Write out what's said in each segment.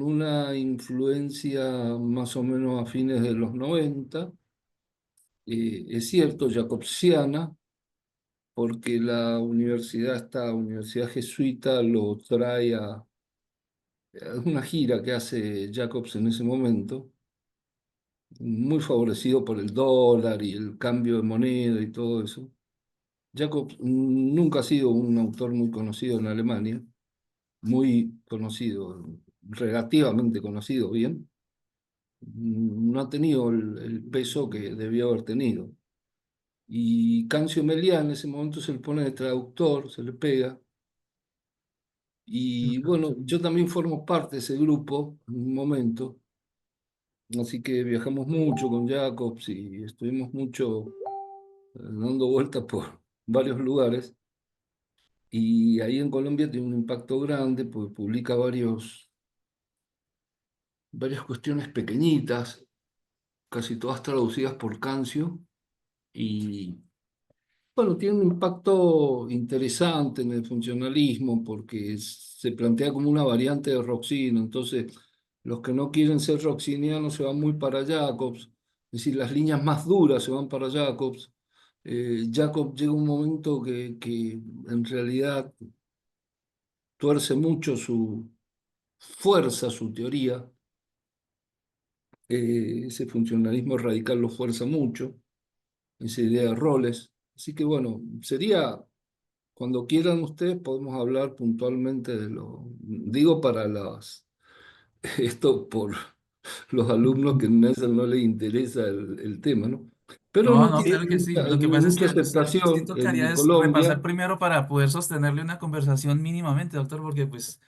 una influencia más o menos a fines de los 90, es cierto, jacobsiana, porque esta universidad jesuita lo trae a una gira que hace Jacobs en ese momento, muy favorecido por el dólar y el cambio de moneda y todo eso. Jacobs nunca ha sido un autor muy conocido en Alemania, muy conocido, relativamente conocido, bien. No ha tenido el peso que debió haber tenido. Y Cancio Meliá en ese momento se le pone de traductor, se le pega. Y bueno, yo también formo parte de ese grupo en un momento, así que viajamos mucho con Jacobs y estuvimos mucho dando vueltas por varios lugares. Y ahí en Colombia tiene un impacto grande, porque publica varias cuestiones pequeñitas, casi todas traducidas por Cancio. Y bueno, tiene un impacto interesante en el funcionalismo porque se plantea como una variante de Roxino. Entonces, los que no quieren ser roxinianos se van muy para Jacobs. Es decir, las líneas más duras se van para Jacobs. Jacobs llega un momento que en realidad tuerce mucho su fuerza, su teoría. Ese funcionalismo radical lo fuerza mucho, esa idea de roles. Así que bueno, sería. Cuando quieran ustedes podemos hablar puntualmente de digo para esto por los alumnos que a veces no les interesa el tema, ¿no? Pero No, no no, tiene claro que sí. Lo que pasa es mucha que sí aceptación tocaría en es repasar Colombia. primero para poder sostenerle una conversación mínimamente, doctor, porque pues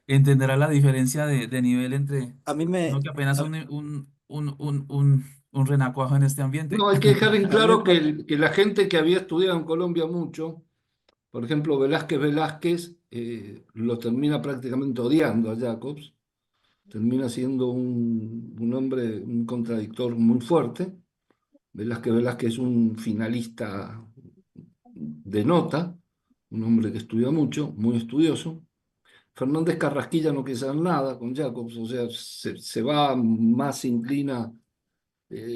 entenderá la diferencia de nivel entre A mí me, uno que apenas a, un renacuajo en este ambiente. No, hay que dejar en a mí me claro pa- que la gente que había estudiado en Colombia mucho, por ejemplo, Velázquez, lo termina prácticamente odiando a Jacobs, termina siendo un hombre, un contradictor muy fuerte. Velázquez es un finalista de nota, un hombre que estudia mucho, muy estudioso. Fernández Carrasquilla no quiere saber nada con Jacobs, o sea, se va más, se inclina,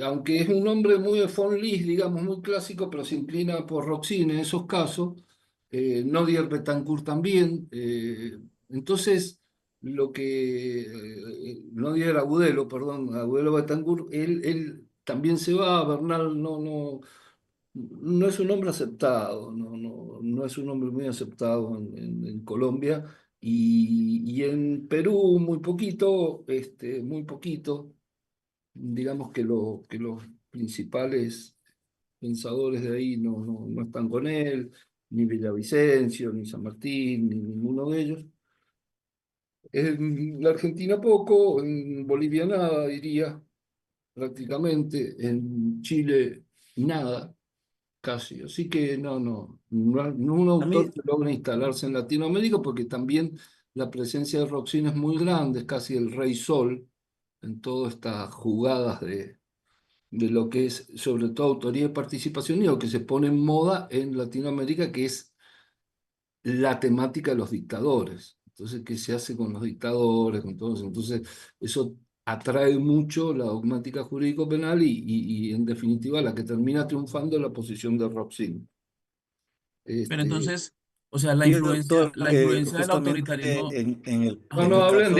aunque es un hombre muy de von Lis, digamos, muy clásico, pero se inclina por Roxin en esos casos. Nodier Betancourt también. Entonces, Nodier Agudelo, perdón, Agudelo Betancourt, él también se va, Bernal no es un hombre aceptado, no es un hombre muy aceptado en Colombia y en Perú muy poquito. Digamos que los principales pensadores de ahí no están con él, ni Villavicencio, ni San Martín, ni ninguno de ellos. En la Argentina poco, en Bolivia nada, diría, prácticamente, en Chile nada casi. Así que no un a mí, autor que logra instalarse en Latinoamérica porque también la presencia de Roxin es muy grande, es casi el rey sol en todas estas jugadas de lo que es sobre todo autoría y participación y lo que se pone en moda en Latinoamérica, que es la temática de los dictadores. Entonces, ¿qué se hace con los dictadores, con todos? Entonces, eso atrae mucho la dogmática jurídico-penal y, en definitiva, la que termina triunfando es la posición de Roxin. Pero Este, entonces, o sea, sí, doctor, la influencia del justamente autoritarismo. no, Ajá. no, hablen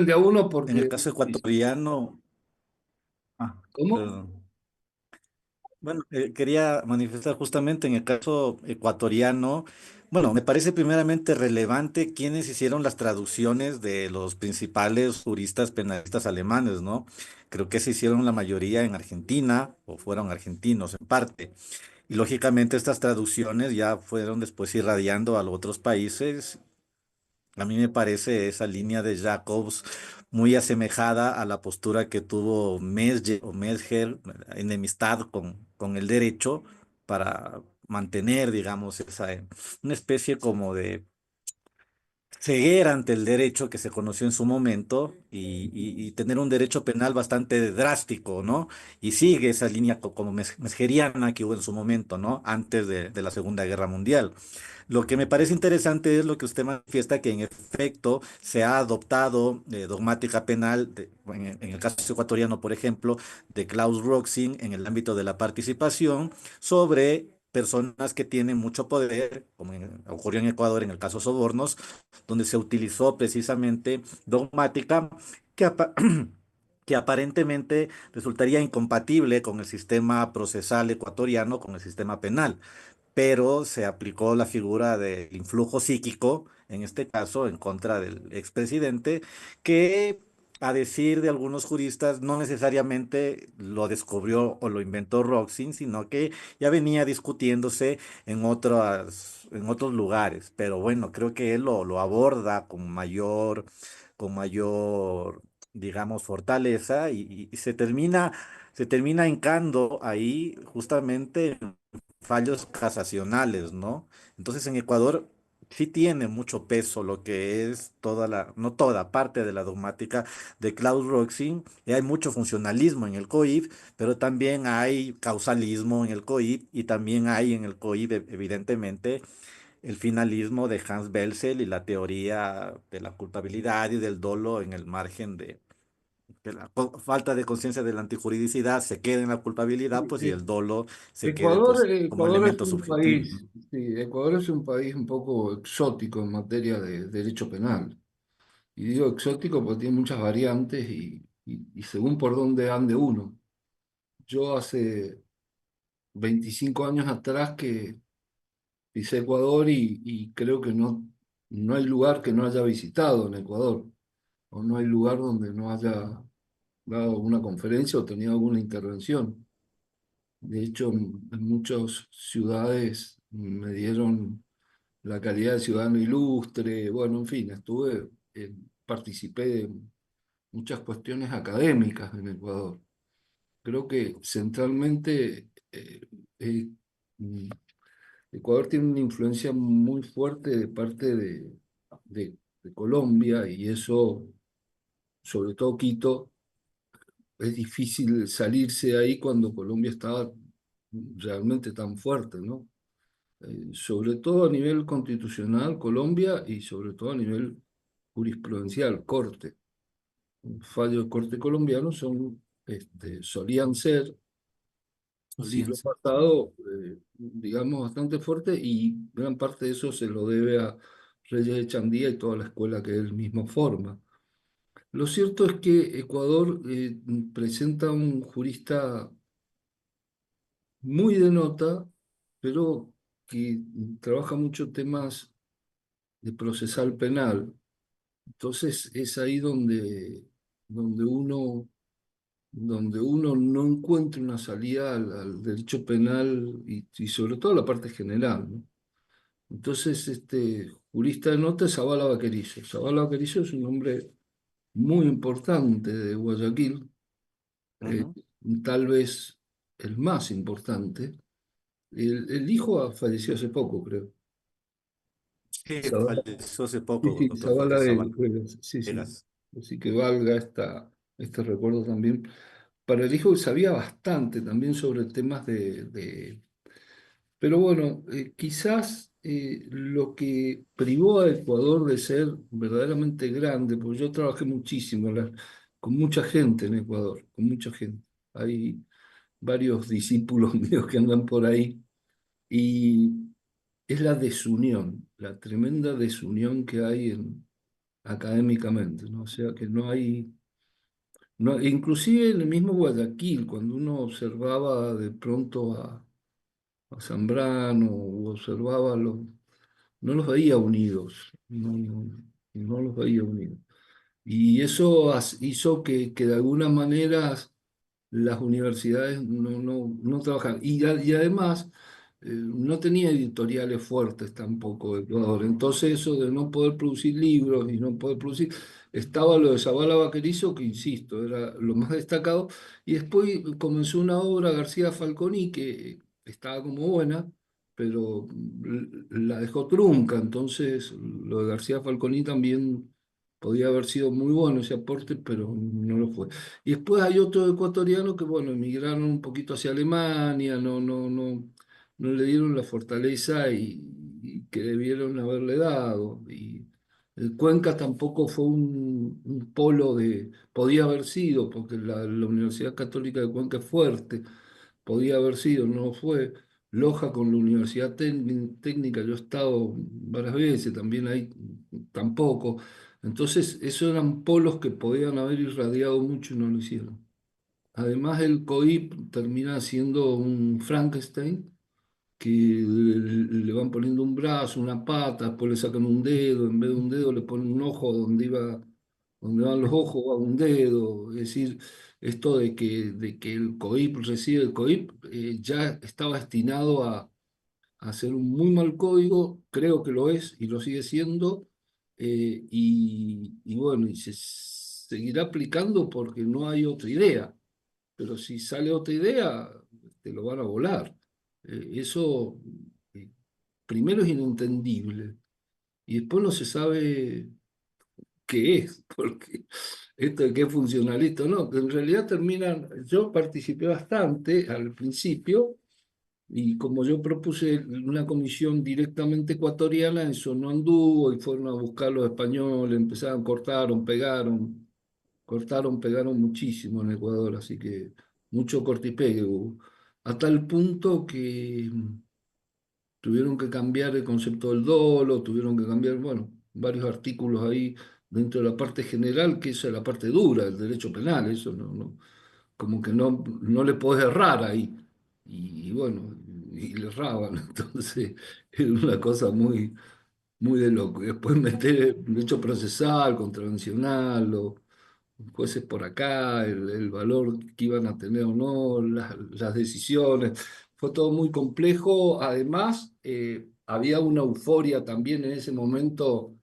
de a uno en el porque caso ecuatoriano, ¿cómo? perdón. Bueno, quería manifestar justamente en el caso ecuatoriano, bueno, me parece primeramente relevante quienes hicieron las traducciones de los principales juristas penalistas alemanes, ¿no? Creo que se hicieron la mayoría en Argentina, o fueron argentinos en parte. Y lógicamente estas traducciones ya fueron después irradiando a los otros países. A mí me parece esa línea de Jacobs muy asemejada a la postura que tuvo Mesger, enemistad con el derecho para mantener, digamos, una especie como de ceguera ante el derecho que se conoció en su momento y tener un derecho penal bastante drástico, ¿no? Y sigue esa línea como mesgeriana que hubo en su momento, ¿no? Antes de la Segunda Guerra Mundial. Lo que me parece interesante es lo que usted manifiesta, que en efecto se ha adoptado dogmática penal, en el caso ecuatoriano, por ejemplo, de Klaus Roxin en el ámbito de la participación sobre personas que tienen mucho poder, como ocurrió en Ecuador en el caso Sobornos, donde se utilizó precisamente dogmática que, que aparentemente resultaría incompatible con el sistema procesal ecuatoriano, con el sistema penal, pero se aplicó la figura del influjo psíquico, en este caso, en contra del expresidente, que a decir de algunos juristas no necesariamente lo descubrió o lo inventó Roxin, sino que ya venía discutiéndose en otros lugares. Pero bueno, creo que él lo aborda con mayor, digamos, fortaleza y se termina hincando ahí justamente fallos casacionales, ¿no? Entonces en Ecuador sí tiene mucho peso lo que es no toda, parte de la dogmática de Klaus Roxin, y hay mucho funcionalismo en el COIF, pero también hay causalismo en el COIF y también hay en el COIF evidentemente el finalismo de Hans Belzel y la teoría de la culpabilidad y del dolo en el margen de que la falta de conciencia de la antijuridicidad se quede en la culpabilidad, pues y el dolo se quede Ecuador, pues como Ecuador es elemento un subjetivo, país, ¿no? sí, Ecuador es un país un poco exótico en materia de derecho penal. Y digo exótico porque tiene muchas variantes y según por dónde ande uno. Yo hace 25 años atrás que pisé Ecuador y creo que no hay lugar que no haya visitado en Ecuador, o no hay lugar donde no haya dado una conferencia o tenido alguna intervención. De hecho, en muchas ciudades me dieron la calidad de ciudadano ilustre, bueno, en fin, participé de muchas cuestiones académicas en Ecuador. Creo que centralmente eh, mm, Ecuador tiene una influencia muy fuerte de parte de Colombia y eso, sobre todo Quito, es difícil salirse de ahí cuando Colombia estaba realmente tan fuerte, ¿no? Sobre todo a nivel constitucional, Colombia, y sobre todo a nivel jurisprudencial, corte. Un fallo de corte colombiano solían ser Solían siglo ser. pasado, digamos, bastante fuerte y gran parte de eso se lo debe a Reyes de Chandía y toda la escuela que él mismo forma. Lo cierto es que Ecuador presenta un jurista muy de nota, pero que trabaja mucho temas de procesal penal. Entonces es ahí donde uno, donde uno no encuentra una salida al derecho penal y sobre todo la parte general, ¿no? Entonces, este jurista de nota es Zabala Vaquerizo. Zabala Vaquerizo es un hombre muy importante de Guayaquil, eh, Ujú. tal vez el más importante. El hijo falleció hace poco, creo. Sí, Zabala, falleció hace sí, poco, sí, doctor Jorge Zabala Zavala sí, sí. Vegas. Así que valga este recuerdo también. Para el hijo sabía bastante también sobre temas pero bueno, quizás lo que privó a Ecuador de ser verdaderamente grande, porque yo trabajé muchísimo con mucha gente en Ecuador, con mucha gente. Hay varios discípulos míos que andan por ahí y es la desunión, la tremenda desunión que hay académicamente, ¿no? O sea que no hay, no, inclusive en el mismo Guayaquil, cuando uno observaba de pronto a Zambrano o observaba no los veía unidos, no los veía unidos. Y eso hizo que de alguna manera las universidades no trabajaban. Y además no tenía editoriales fuertes tampoco Ecuador. Entonces eso de no poder producir libros y no poder producir, estaba lo de Zabala Vaquerizo, que insisto, era lo más destacado. Y después comenzó una obra García Falconi que estaba como buena pero la dejó trunca, entonces lo de García Falconi también podía haber sido muy bueno ese aporte, pero no lo fue. Y después hay otro ecuatoriano que, bueno, emigraron un poquito hacia Alemania, no le dieron la fortaleza y que debieron haberle dado. Y el Cuenca tampoco fue un polo de, podía haber sido, porque la Universidad Católica de Cuenca es fuerte, podía haber sido, no fue. Loja con la Universidad Técnica, yo he estado varias veces, también ahí tampoco. Entonces, esos eran polos que podían haber irradiado mucho y no lo hicieron. Además, el COIP termina siendo un Frankenstein que le van poniendo un brazo, una pata, después le sacan un dedo, en vez de un dedo le ponen un ojo donde van los ojos va un dedo. Es decir, esto de que el COIP recibe el COIP ya estaba destinado a ser un muy mal código, creo que lo es y lo sigue siendo, y bueno, y se seguirá aplicando porque no hay otra idea, pero si sale otra idea, te lo van a volar. Eso eh, primero es inentendible y después no se sabe qué es, porque esto de qué es funcionalista, no, que en realidad terminan, yo participé bastante al principio y como yo propuse una comisión directamente ecuatoriana, eso no anduvo y fueron a buscar los españoles, empezaron, pegaron muchísimo en Ecuador, así que mucho corte y pegue hubo. A tal punto que tuvieron que cambiar el concepto del dolo, tuvieron que cambiar, bueno, varios artículos ahí dentro de la parte general, que esa es la parte dura del derecho penal, eso como que no le podés errar ahí. Y bueno, y le erraban, entonces era una cosa muy de loco. Y después meter el derecho procesal, contravencional, los jueces por acá, el valor que iban a tener o no, las decisiones. Fue todo muy complejo. Además, había una euforia también en ese momento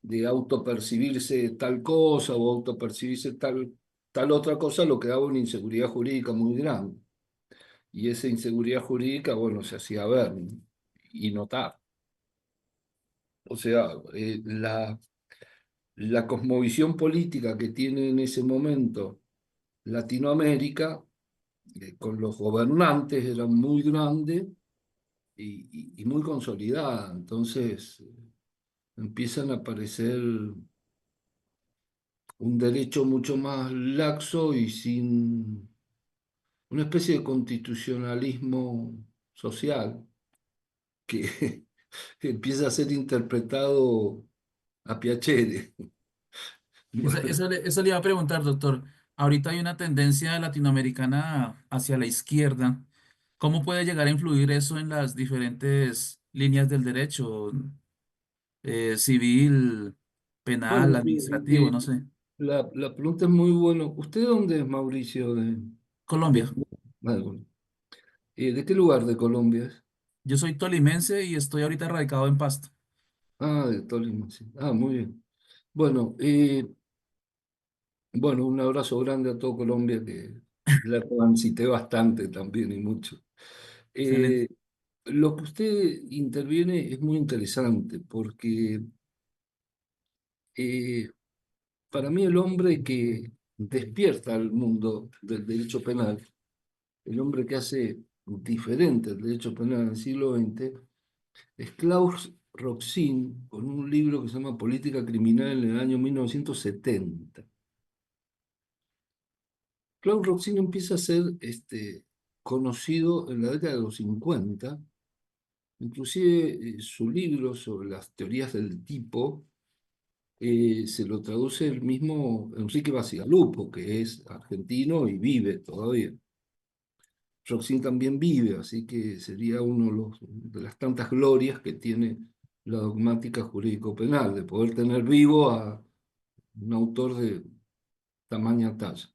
de autopercibirse tal cosa o autopercibirse tal otra cosa, lo que daba una inseguridad jurídica muy grande. Y esa inseguridad jurídica, bueno, se hacía ver y notar. O sea, la cosmovisión política que tiene en ese momento Latinoamérica, con los gobernantes, era muy grande y muy consolidada. Entonces, empiezan a aparecer un derecho mucho más laxo y sin una especie de constitucionalismo social que empieza a ser interpretado a piacere. Eso le iba a preguntar, doctor. Ahorita hay una tendencia latinoamericana hacia la izquierda. ¿Cómo puede llegar a influir eso en las diferentes líneas del derecho, civil, penal, Bueno, sí, administrativo, no sé? la pregunta es muy buena. ¿Usted dónde es, Mauricio? Colombia. Bueno, ¿de qué lugar de Colombia es? Yo soy tolimense y estoy ahorita radicado en Pasto. Ah, de Tolima, sí. Ah, muy bien. Bueno, bueno, un abrazo grande a todo Colombia, que la transité bastante también y mucho. Excelente. Eh, lo que usted interviene es muy interesante porque eh, para mí el hombre que despierta al mundo del derecho penal, el hombre que hace diferente el derecho penal en el siglo XX, es Klaus Roxin, con un libro que se llama Política Criminal en el año 1970. Klaus Roxin empieza a ser conocido en la década de los 50, inclusive su libro sobre las teorías del tipo se lo traduce el mismo Enrique Bacigalupo, que es argentino y vive todavía. Roxin también vive, así que sería uno de las tantas glorias que tiene la dogmática jurídico-penal, de poder tener vivo a un autor de tamaña talla.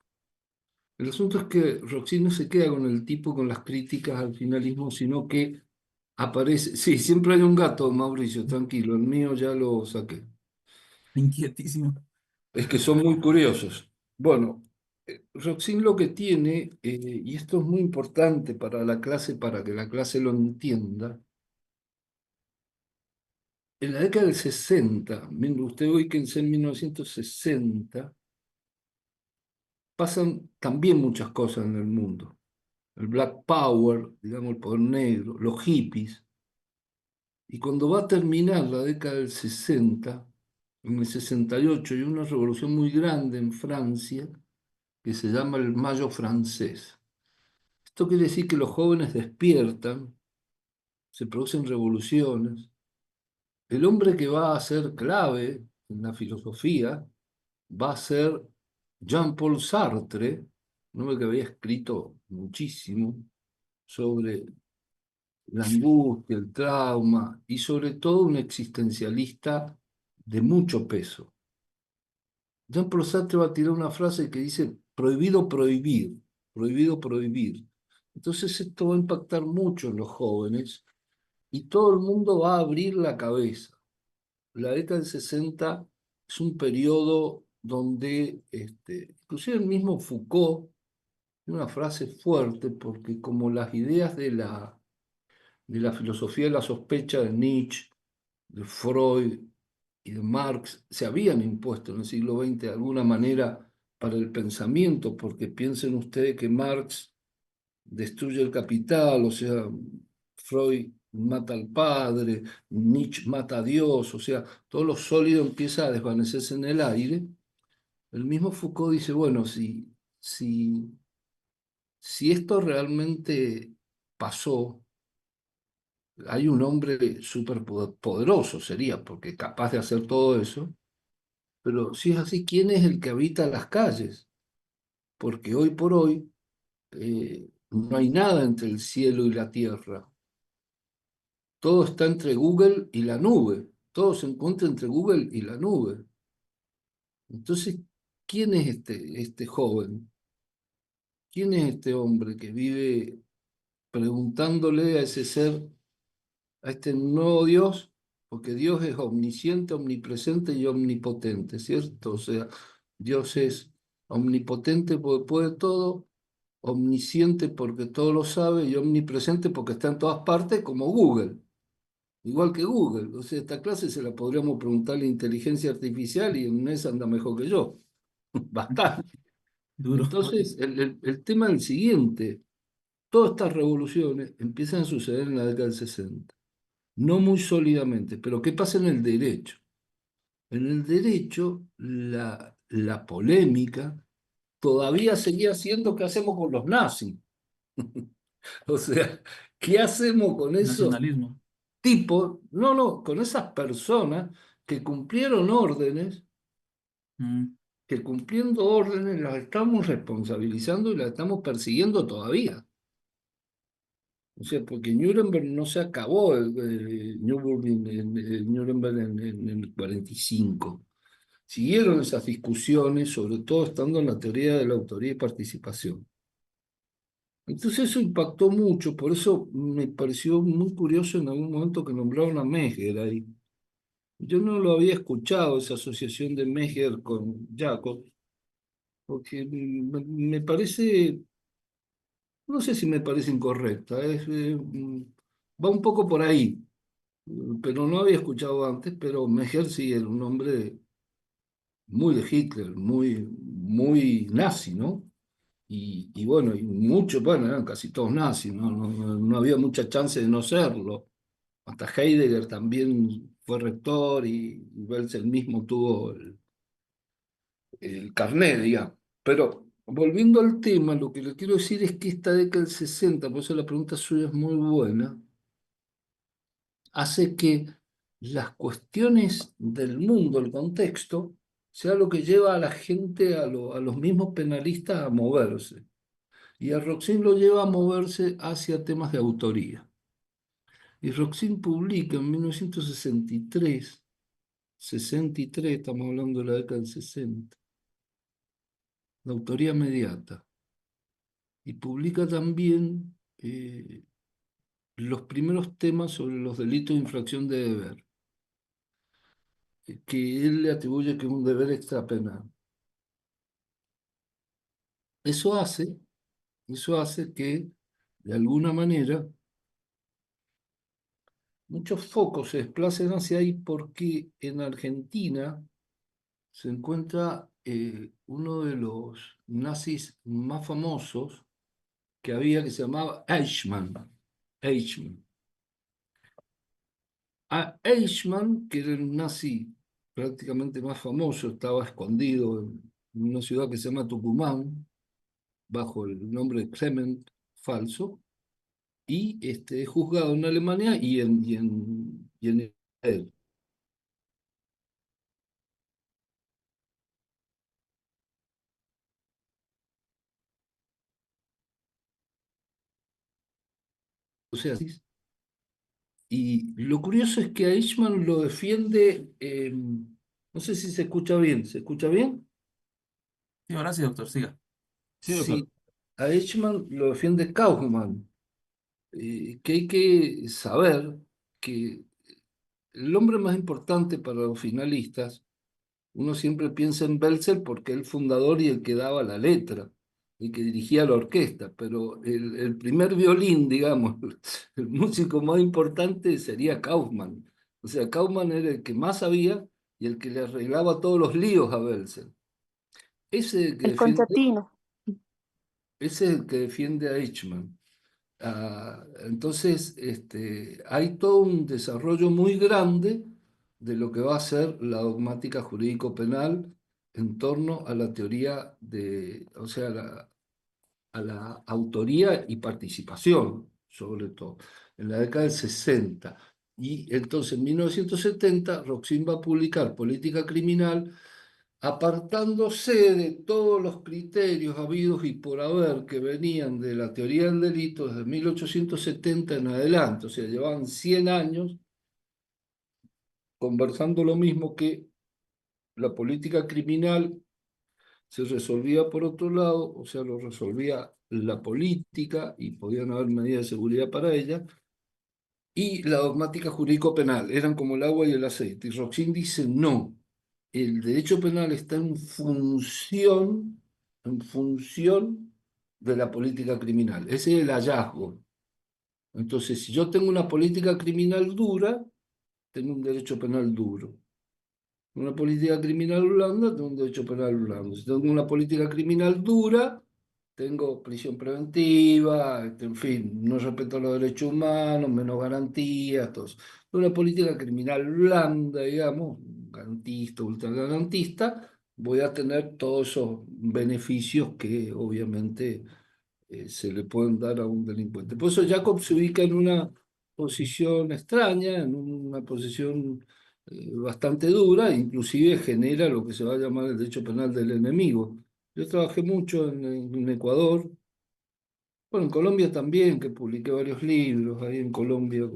El asunto es que Roxin no se queda con el tipo, con las críticas al finalismo, sino que aparece. Sí, siempre hay un gato, Mauricio, tranquilo, el mío ya lo saqué. Inquietísimo. Es que son muy curiosos. Bueno, Roxin lo que tiene, y esto es muy importante para la clase, para que la clase lo entienda, En la década del 60, usted ubíquense en 1960, pasan también muchas cosas en el mundo. El Black Power, digamos el poder negro, los hippies. Y cuando va a terminar la década del 60, en el 68 hay una revolución muy grande en Francia que se llama el Mayo francés. Esto quiere decir que los jóvenes despiertan, se producen revoluciones. El hombre que va a ser clave en la filosofía va a ser Jean-Paul Sartre, un hombre que había escrito muchísimo sobre la angustia, el trauma y sobre todo un existencialista de mucho peso. Jean-Paul Sartre va a tirar una frase que dice prohibido prohibir, prohibido prohibir. Entonces esto va a impactar mucho en los jóvenes y todo el mundo va a abrir la cabeza. La década del 60 es un periodo donde, inclusive el mismo Foucault, tiene una frase fuerte, porque como las ideas de la filosofía de la sospecha de Nietzsche, de Freud y de Marx se habían impuesto en el siglo XX de alguna manera para el pensamiento, porque piensen ustedes que Marx destruye el capital, o sea, Freud mata al padre, Nietzsche mata a Dios, o sea, todo lo sólido empieza a desvanecerse en el aire. El mismo Foucault dice, bueno, si esto realmente pasó, hay un hombre súper poderoso, sería, porque capaz de hacer todo eso, pero si es así, ¿quién es el que habita las calles? Porque hoy por hoy no hay nada entre el cielo y la tierra. Todo está entre Google y la nube. Todo se encuentra entre Google y la nube. Entonces, ¿quién es este joven? ¿Quién es este hombre que vive preguntándole a ese ser, a este nuevo Dios? Porque Dios es omnisciente, omnipresente y omnipotente, ¿cierto? O sea, Dios es omnipotente porque puede todo, omnisciente porque todo lo sabe y omnipresente porque está en todas partes, como Google. Igual que Google. O sea, esta clase se la podríamos preguntar a la inteligencia artificial y en esa anda mejor que yo. Bastante. Duro. Entonces, el tema es el siguiente. Todas estas revoluciones empiezan a suceder en la década del 60. No muy sólidamente, pero ¿qué pasa en el derecho? En el derecho, la polémica todavía seguía siendo qué hacemos con los nazis. O sea, ¿qué hacemos con esos Nacionalismo. tipos? No, no, con esas personas que cumplieron órdenes, Mm, que cumpliendo órdenes las estamos responsabilizando y las estamos persiguiendo todavía. O sea, porque Nuremberg no se acabó, Nuremberg en el 45. Siguieron esas discusiones, sobre todo estando en la teoría de la autoría y participación. Entonces eso impactó mucho, por eso me pareció muy curioso en algún momento que nombraron a Menger ahí. Yo no lo había escuchado, esa asociación de Menger con Jacob, porque me parece, no sé si me parece incorrecta, va un poco por ahí, pero no había escuchado antes, pero Menger sí era un hombre muy de Hitler, muy nazi, ¿no? Y bueno, y muchos, bueno, eran casi todos nazis, ¿no? No había mucha chance de no serlo. Hasta Heidegger también fue rector y Wells el mismo tuvo el carnet, digamos. Pero volviendo al tema, lo que le quiero decir es que esta década del 60, por eso la pregunta suya es muy buena, hace que las cuestiones del mundo, el contexto, sea lo que lleva a la gente, a los mismos penalistas a moverse. Y a Roxin lo lleva a moverse hacia temas de autoría. Y Roxin publica en 1963, estamos hablando de la década del 60, la autoría mediata. Y publica también los primeros temas sobre los delitos de infracción de deber, que él le atribuye que es un deber extrapenal. Eso hace, eso hace que, de alguna manera, muchos focos se desplacen hacia ahí porque en Argentina se encuentra uno de los nazis más famosos que había, que se llamaba Eichmann. Eichmann. A Eichmann, que era el nazi prácticamente más famoso, estaba escondido en una ciudad que se llama Tucumán, bajo el nombre de Clement falso, y es juzgado en Alemania y en Israel. O sea, sí. Y lo curioso es que a Eichmann lo defiende, no sé si se escucha bien, ¿se escucha bien? Sí, ahora sí, doctor, siga. Sí, doctor. Sí, a Eichmann lo defiende Kaufmann, que hay que saber que el hombre más importante para los finalistas, uno siempre piensa en Belzer porque es el fundador y el que daba la letra, y que dirigía la orquesta, pero el primer violín, digamos, el músico más importante sería Kaufmann. O sea, Kaufmann era el que más sabía y el que le arreglaba todos los líos a Belzer. Ese es el que El defiende, concertino. ese es el que defiende a Eichmann. Entonces, hay todo un desarrollo muy grande de lo que va a ser la dogmática jurídico-penal en torno a la teoría de, o sea, a la autoría y participación, sobre todo, en la década del 60. Y entonces, en 1970, Roxin va a publicar Política Criminal, apartándose de todos los criterios habidos y por haber que venían de la teoría del delito desde 1870 en adelante, o sea, llevaban 100 años conversando lo mismo, que la política criminal se resolvía por otro lado, o sea, lo resolvía la política y podían haber medidas de seguridad para ella, y la dogmática jurídico-penal, eran como el agua y el aceite. Y Roxin dice, no, el derecho penal está en función de la política criminal. Ese es el hallazgo. Entonces, si yo tengo una política criminal dura, tengo un derecho penal duro. Una política criminal blanda, tengo un derecho penal blando. Si tengo una política criminal dura, tengo prisión preventiva, en fin, no respeto los derechos humanos, menos garantías, todo eso. Una política criminal blanda, digamos, garantista, ultragarantista, voy a tener todos esos beneficios que obviamente se le pueden dar a un delincuente. Por eso Jacob se ubica en una posición extraña, en una posición bastante dura, inclusive genera lo que se va a llamar el derecho penal del enemigo. Yo trabajé mucho en Ecuador, bueno, en Colombia también, que publiqué varios libros ahí en Colombia,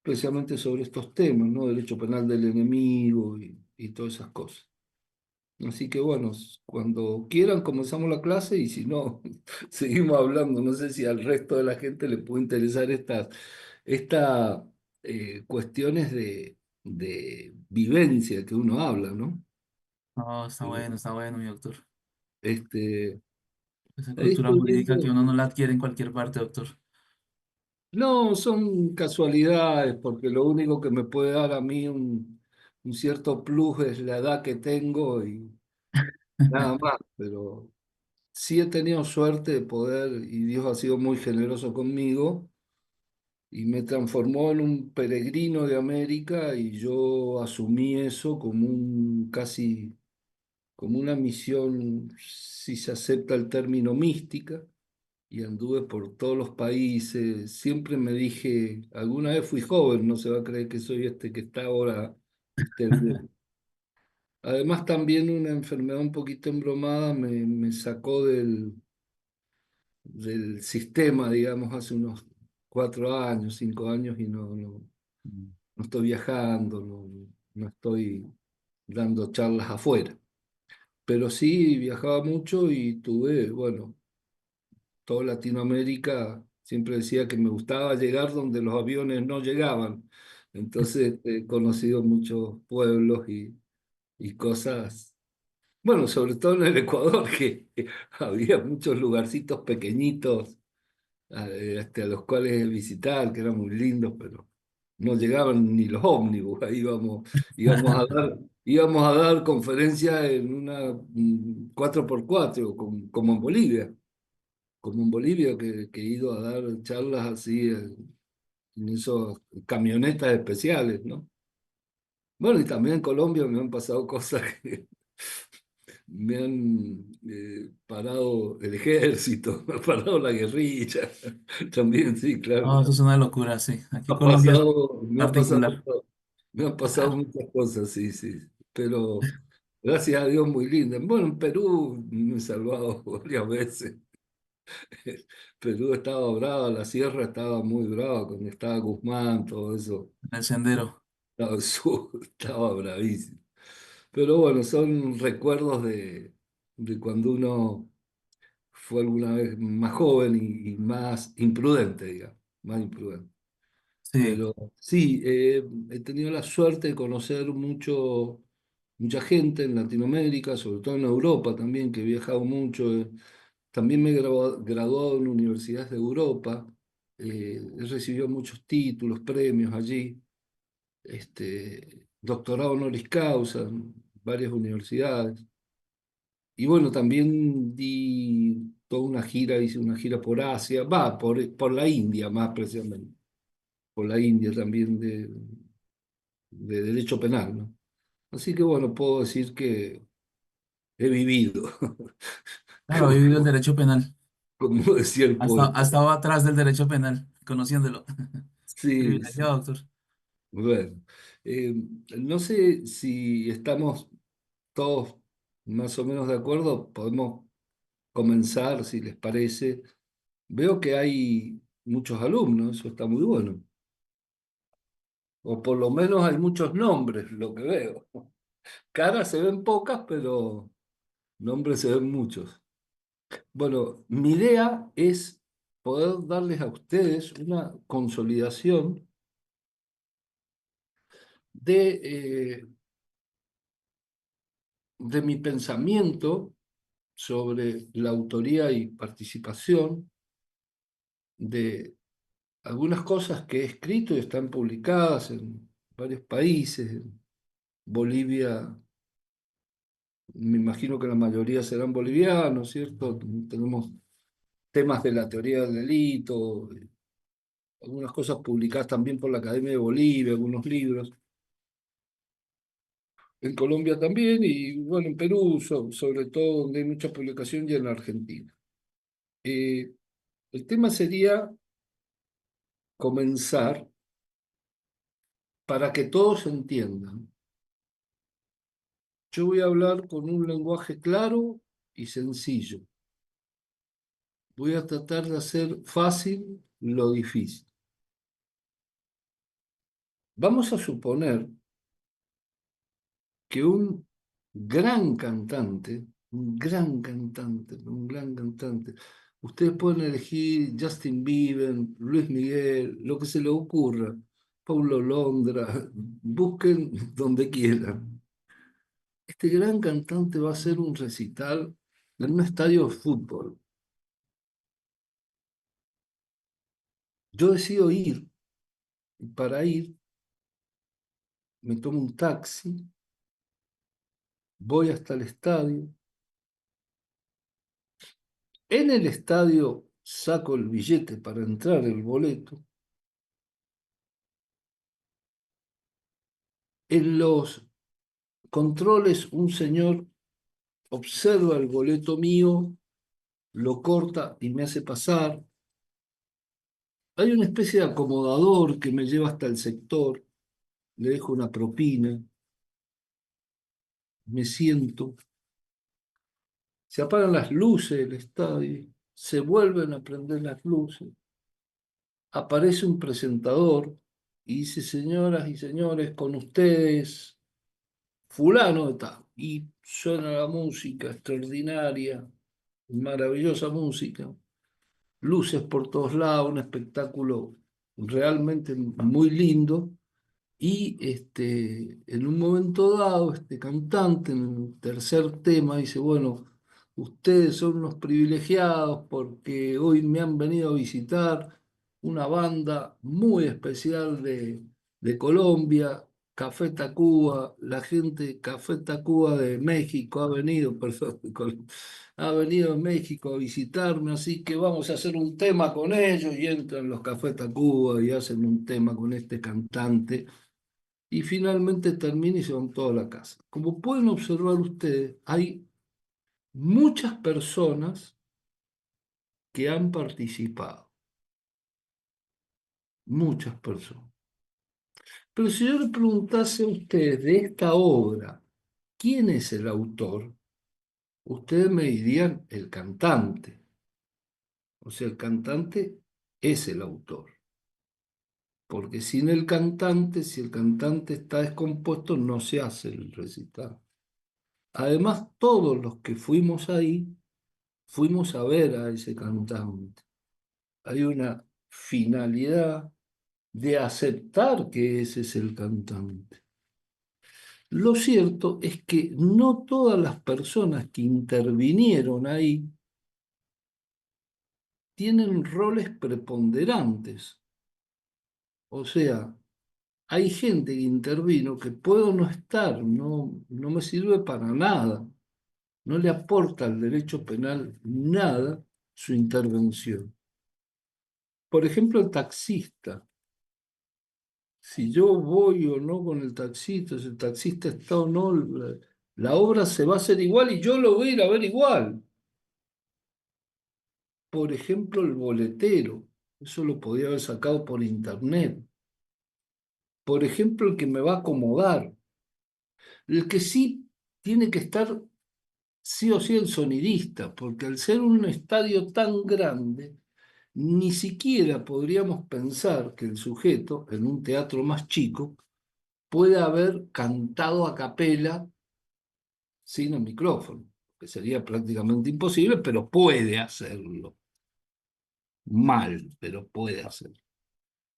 especialmente sobre estos temas, ¿no? Derecho penal del enemigo y todas esas cosas. Así que bueno, cuando quieran comenzamos la clase y si no, seguimos hablando. No sé si al resto de la gente le puede interesar estas cuestiones de vivencia que uno habla, ¿no? No, Eh, está bueno, mi doctor. Este, Esa ahí cultura estoy jurídica que viendo, uno no la adquiere en cualquier parte, doctor. no, son casualidades, porque lo único que me puede dar a mí un cierto plus es la edad que tengo y nada más, pero sí he tenido suerte de poder, y Dios ha sido muy generoso conmigo, y me transformó en un peregrino de América, y yo asumí eso como casi como una misión, si se acepta el término mística, y anduve por todos los países. Siempre me dije, alguna vez fui joven, no se va a creer que soy este que está ahora, viste, viejo. Además, también una enfermedad un poquito embromada me sacó del sistema, digamos, hace unos 4 años, 5 años, y no estoy viajando, no estoy dando charlas afuera. Pero sí viajaba mucho y tuve, bueno, toda Latinoamérica, siempre decía que me gustaba llegar donde los aviones no llegaban. Entonces he conocido muchos pueblos y cosas. Bueno, sobre todo en el Ecuador, que había muchos lugarcitos pequeñitos a los cuales visitar, que eran muy lindos, pero no llegaban ni los ómnibus. Ahí íbamos a dar conferencias en una 4x4, como en Bolivia, que he ido a dar charlas así en esas camionetas especiales, ¿no? Bueno, y también en Colombia me han pasado cosas que me han parado el ejército, me ha parado la guerrilla. También, sí, claro. Oh, eso es una locura, sí. Aquí Ha Colombia es pasado, particular. me han pasado Ah, muchas cosas, sí, sí. Pero gracias a Dios muy linda. Bueno, en Perú me he salvado varias veces. Perú estaba brava, la sierra estaba muy brava, cuando estaba Guzmán, todo eso. el sendero. Estaba bravísimo. Pero bueno, son recuerdos de cuando uno fue alguna vez más joven y más imprudente, digamos, más imprudente. Sí, Pero sí, he tenido la suerte de conocer mucha gente en Latinoamérica, sobre todo en Europa también, que he viajado mucho. También me he graduado en universidades de Europa. He recibido muchos títulos, premios allí. Doctorado honoris causa en varias universidades. Y bueno, también di toda una gira, hice una gira por Asia, por la India más precisamente, por la India también de derecho penal, ¿no? Así que bueno, puedo decir que he vivido, claro, he vivido el como, derecho penal. como decía el Ha poeta. estado atrás del derecho penal, conociéndolo. Sí, sí. Privilegiado, doctor. Bueno, no sé si estamos todos más o menos de acuerdo, podemos comenzar, si les parece. Veo que hay muchos alumnos, eso está muy bueno. O por lo menos hay muchos nombres, lo que veo. Caras se ven pocas, pero nombres se ven muchos. Bueno, mi idea es poder darles a ustedes una consolidación de, de mi pensamiento sobre la autoría y participación de algunas cosas que he escrito y están publicadas en varios países. En Bolivia, me imagino que la mayoría serán bolivianos, ¿cierto? Tenemos temas de la teoría del delito, algunas cosas publicadas también por la Academia de Bolivia, algunos libros. En Colombia también y bueno, en Perú, sobre todo donde hay mucha publicación y en la Argentina. Eh, el tema sería comenzar para que todos entiendan. Yo voy a hablar con un lenguaje claro y sencillo. Voy a tratar de hacer fácil lo difícil. Vamos a suponer que gran cantante, un gran cantante, ustedes pueden elegir Justin Bieber, Luis Miguel, lo que se les ocurra, Paulo Londra, busquen donde quieran. Este gran cantante va a hacer un recital en un estadio de fútbol. Yo decido ir, y para ir me tomo un taxi, voy hasta el estadio. En el estadio saco el billete para entrar, el boleto. En los controles, un señor observa el boleto mío, lo corta y me hace pasar. Hay una especie de acomodador que me lleva hasta el sector, le dejo una propina, me siento, se apagan las luces del estadio, se vuelven a prender las luces, aparece un presentador y dice, señoras y señores, con ustedes, fulano de tal. Y suena la música extraordinaria, maravillosa música, luces por todos lados, un espectáculo realmente muy lindo. Y en un momento dado, este cantante, en el tercer tema, dice, bueno, ustedes son unos privilegiados porque hoy me han venido a visitar una banda muy especial de Colombia, Café Tacuba. La gente de Café Tacuba de México ha venido, perdón, ha venido a México a visitarme, así que vamos a hacer un tema con ellos y entran los Café Tacuba y hacen un tema con este cantante y finalmente termina y se van toda la casa. Como pueden observar ustedes, hay muchas personas que han participado, muchas personas. Pero si yo le preguntase a ustedes de esta obra, ¿quién es el autor? Ustedes me dirían el cantante. O sea, el cantante es el autor. Porque sin el cantante, si el cantante está descompuesto, no se hace el recital. Además, todos los que fuimos ahí, fuimos a ver a ese cantante. Hay una finalidad de aceptar que ese es el cantante. Lo cierto es que no todas las personas que intervinieron ahí tienen roles preponderantes. O sea, hay gente que intervino que puedo no estar, no me sirve para nada, no le aporta al derecho penal nada su intervención. Por ejemplo, el taxista. Si yo voy o no con el taxista, si el taxista está o no, la obra se va a hacer igual y yo lo voy a ir a ver igual. Por ejemplo, el boletero, eso lo podía haber sacado por internet. Por ejemplo, el que me va a acomodar. El que sí tiene que estar sí o sí el sonidista, porque al ser un estadio tan grande, ni siquiera podríamos pensar que el sujeto, en un teatro más chico, puede haber cantado a capela sin el micrófono, que sería prácticamente imposible, pero puede hacerlo. Mal, pero puede hacerlo.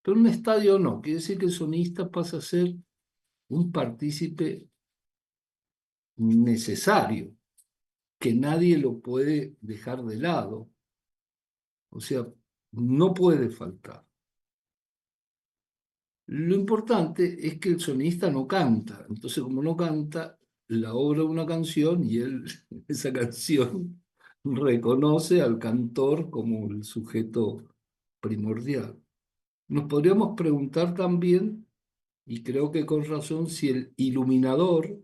Pero un estadio no, quiere decir que el sonista pasa a ser un partícipe necesario, que nadie lo puede dejar de lado, o sea, no puede faltar. Lo importante es que el sonista no canta, entonces como no canta, la obra es una canción y él, esa canción, reconoce al cantor como el sujeto primordial. Nos podríamos preguntar también, y creo que con razón, si el iluminador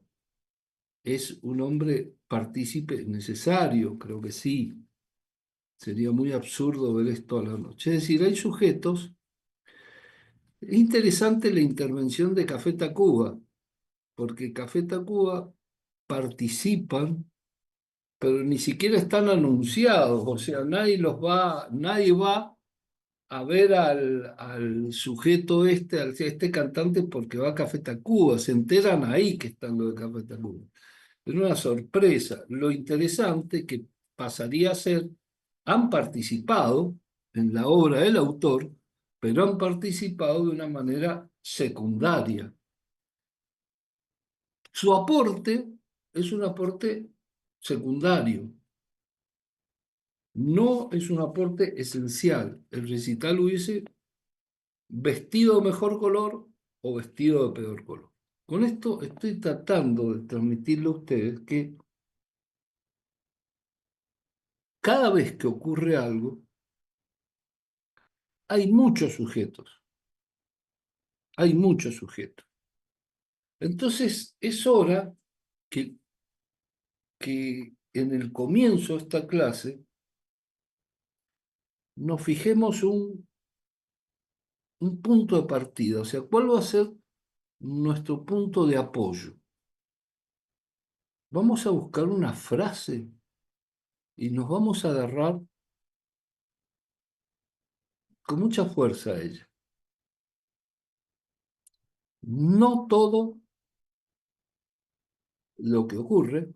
es un hombre partícipe necesario, creo que sí. Sería muy absurdo ver esto a la noche. Es decir, hay sujetos. Es interesante la intervención de Café Tacuba, porque Café Tacuba participan, pero ni siquiera están anunciados, o sea, nadie va a ver al sujeto este cantante porque va a Café Tacuba, se enteran ahí que están los de Café Tacuba. Es una sorpresa. Lo interesante que pasaría a ser, han participado en la obra del autor, pero han participado de una manera secundaria. Su aporte es un aporte secundario, no es un aporte esencial. El recital hubiese vestido de mejor color o vestido de peor color. Con esto estoy tratando de transmitirle a ustedes que cada vez que ocurre algo, hay muchos sujetos, hay muchos sujetos. Entonces es hora que en el comienzo de esta clase nos fijemos un punto de partida, o sea, ¿cuál va a ser nuestro punto de apoyo? Vamos a buscar una frase y nos vamos a agarrar con mucha fuerza a ella. No todo lo que ocurre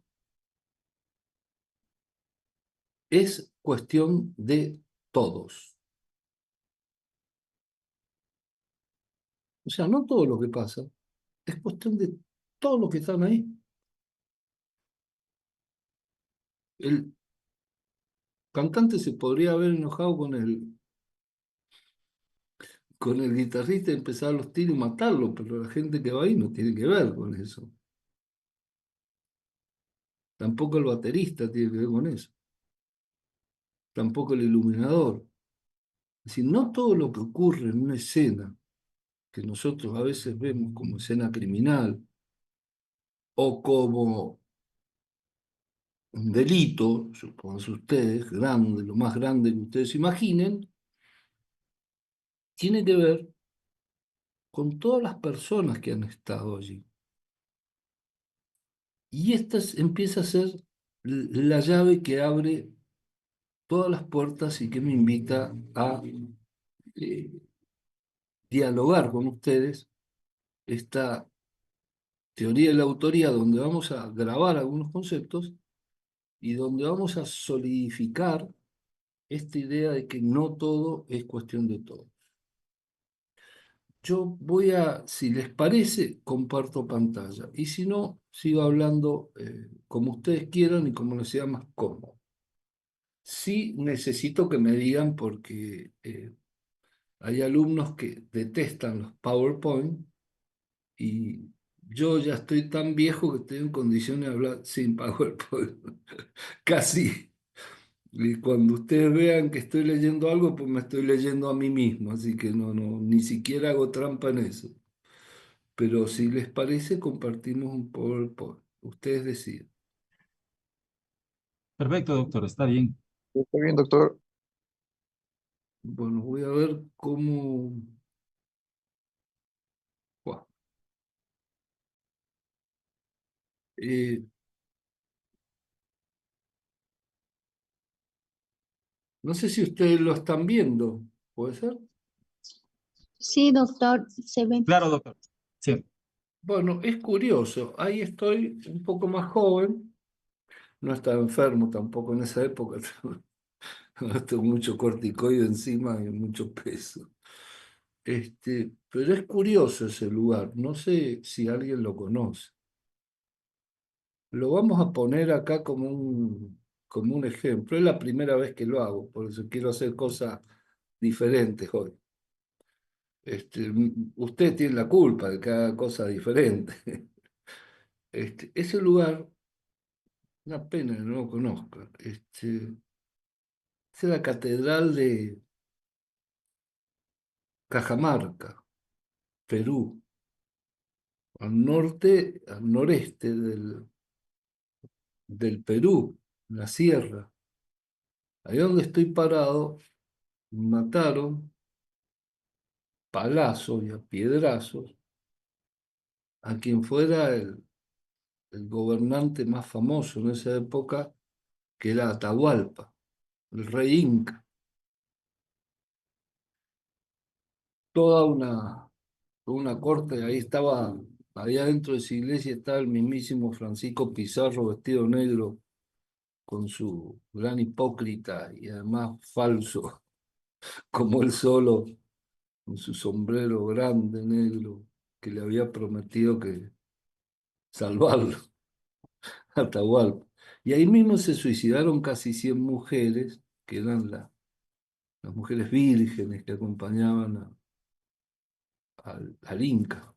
es cuestión de todos. O sea, no todo lo que pasa es cuestión de todos los que están ahí. cantante se podría haber enojado con el guitarrista y empezar los tiros y matarlo, pero la gente que va ahí no tiene que ver con eso. Tampoco el baterista tiene que ver con eso. Tampoco el iluminador. Es decir, no todo lo que ocurre en una escena, que nosotros a veces vemos como escena criminal o como un delito, supónganse ustedes, grande, lo más grande que ustedes imaginen, tiene que ver con todas las personas que han estado allí. Y empieza a ser la llave que abre todas las puertas y que me invita a eh, dialogar con ustedes esta teoría de la autoría, donde vamos a grabar algunos conceptos y donde vamos a solidificar esta idea de que no todo es cuestión de todo. Yo voy a, si les parece, comparto pantalla. Y si no, sigo hablando como ustedes quieran y como les sea más cómodo. Sí necesito que me digan porque hay alumnos que detestan los PowerPoint y yo ya estoy tan viejo que estoy en condiciones de hablar sin PowerPoint. Casi. Y cuando ustedes vean que estoy leyendo algo, pues me estoy leyendo a mí mismo, así que ni siquiera hago trampa en eso. Pero si les parece, compartimos un PowerPoint. Ustedes deciden. Perfecto, doctor, está bien. Está bien, doctor. Bueno, voy a ver cómo... Buah. Eh, no sé si ustedes lo están viendo, ¿puede ser? Sí, doctor, se ve. Claro, doctor. Sí. Bueno, es curioso. Ahí estoy un poco más joven. No estaba enfermo tampoco en esa época. Tengo mucho corticoide encima y mucho peso. Pero es curioso ese lugar. No sé si alguien lo conoce. Lo vamos a poner acá como un ejemplo. Es la primera vez que lo hago, por eso quiero hacer cosas diferentes hoy. Usted tiene la culpa de que haga cosas diferentes. Ese lugar, una pena que no lo conozca. Es la Catedral de Cajamarca, Perú, al noreste del Perú, la sierra. Ahí donde estoy parado, mataron palazos y a piedrazos a quien fuera el gobernante más famoso en esa época, que era Atahualpa, el rey Inca. Toda una corte, ahí estaba, allá dentro de esa iglesia estaba el mismísimo Francisco Pizarro vestido negro con su gran hipócrita y además falso, como él solo, con su sombrero grande negro, que le había prometido que salvarlo, Atahualpa. Y ahí mismo se suicidaron casi 100 mujeres, que eran las mujeres vírgenes que acompañaban al Inca.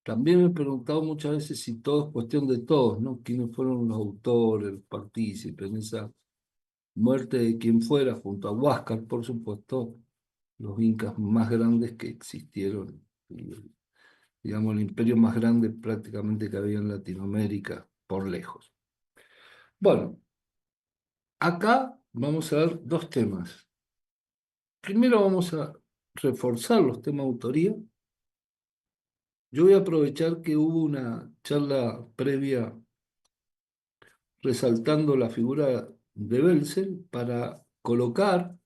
También me he preguntado muchas veces si todo es cuestión de todos, ¿no? ¿Quiénes fueron los autores, los partícipes en esa muerte de quien fuera, junto a Huáscar, por supuesto, los incas más grandes que existieron, y, digamos, el imperio más grande prácticamente que había en Latinoamérica, por lejos. Bueno, acá vamos a ver dos temas. Primero vamos a reforzar los temas de autoría. Yo voy a aprovechar que hubo una charla previa resaltando la figura de Belsen para colocar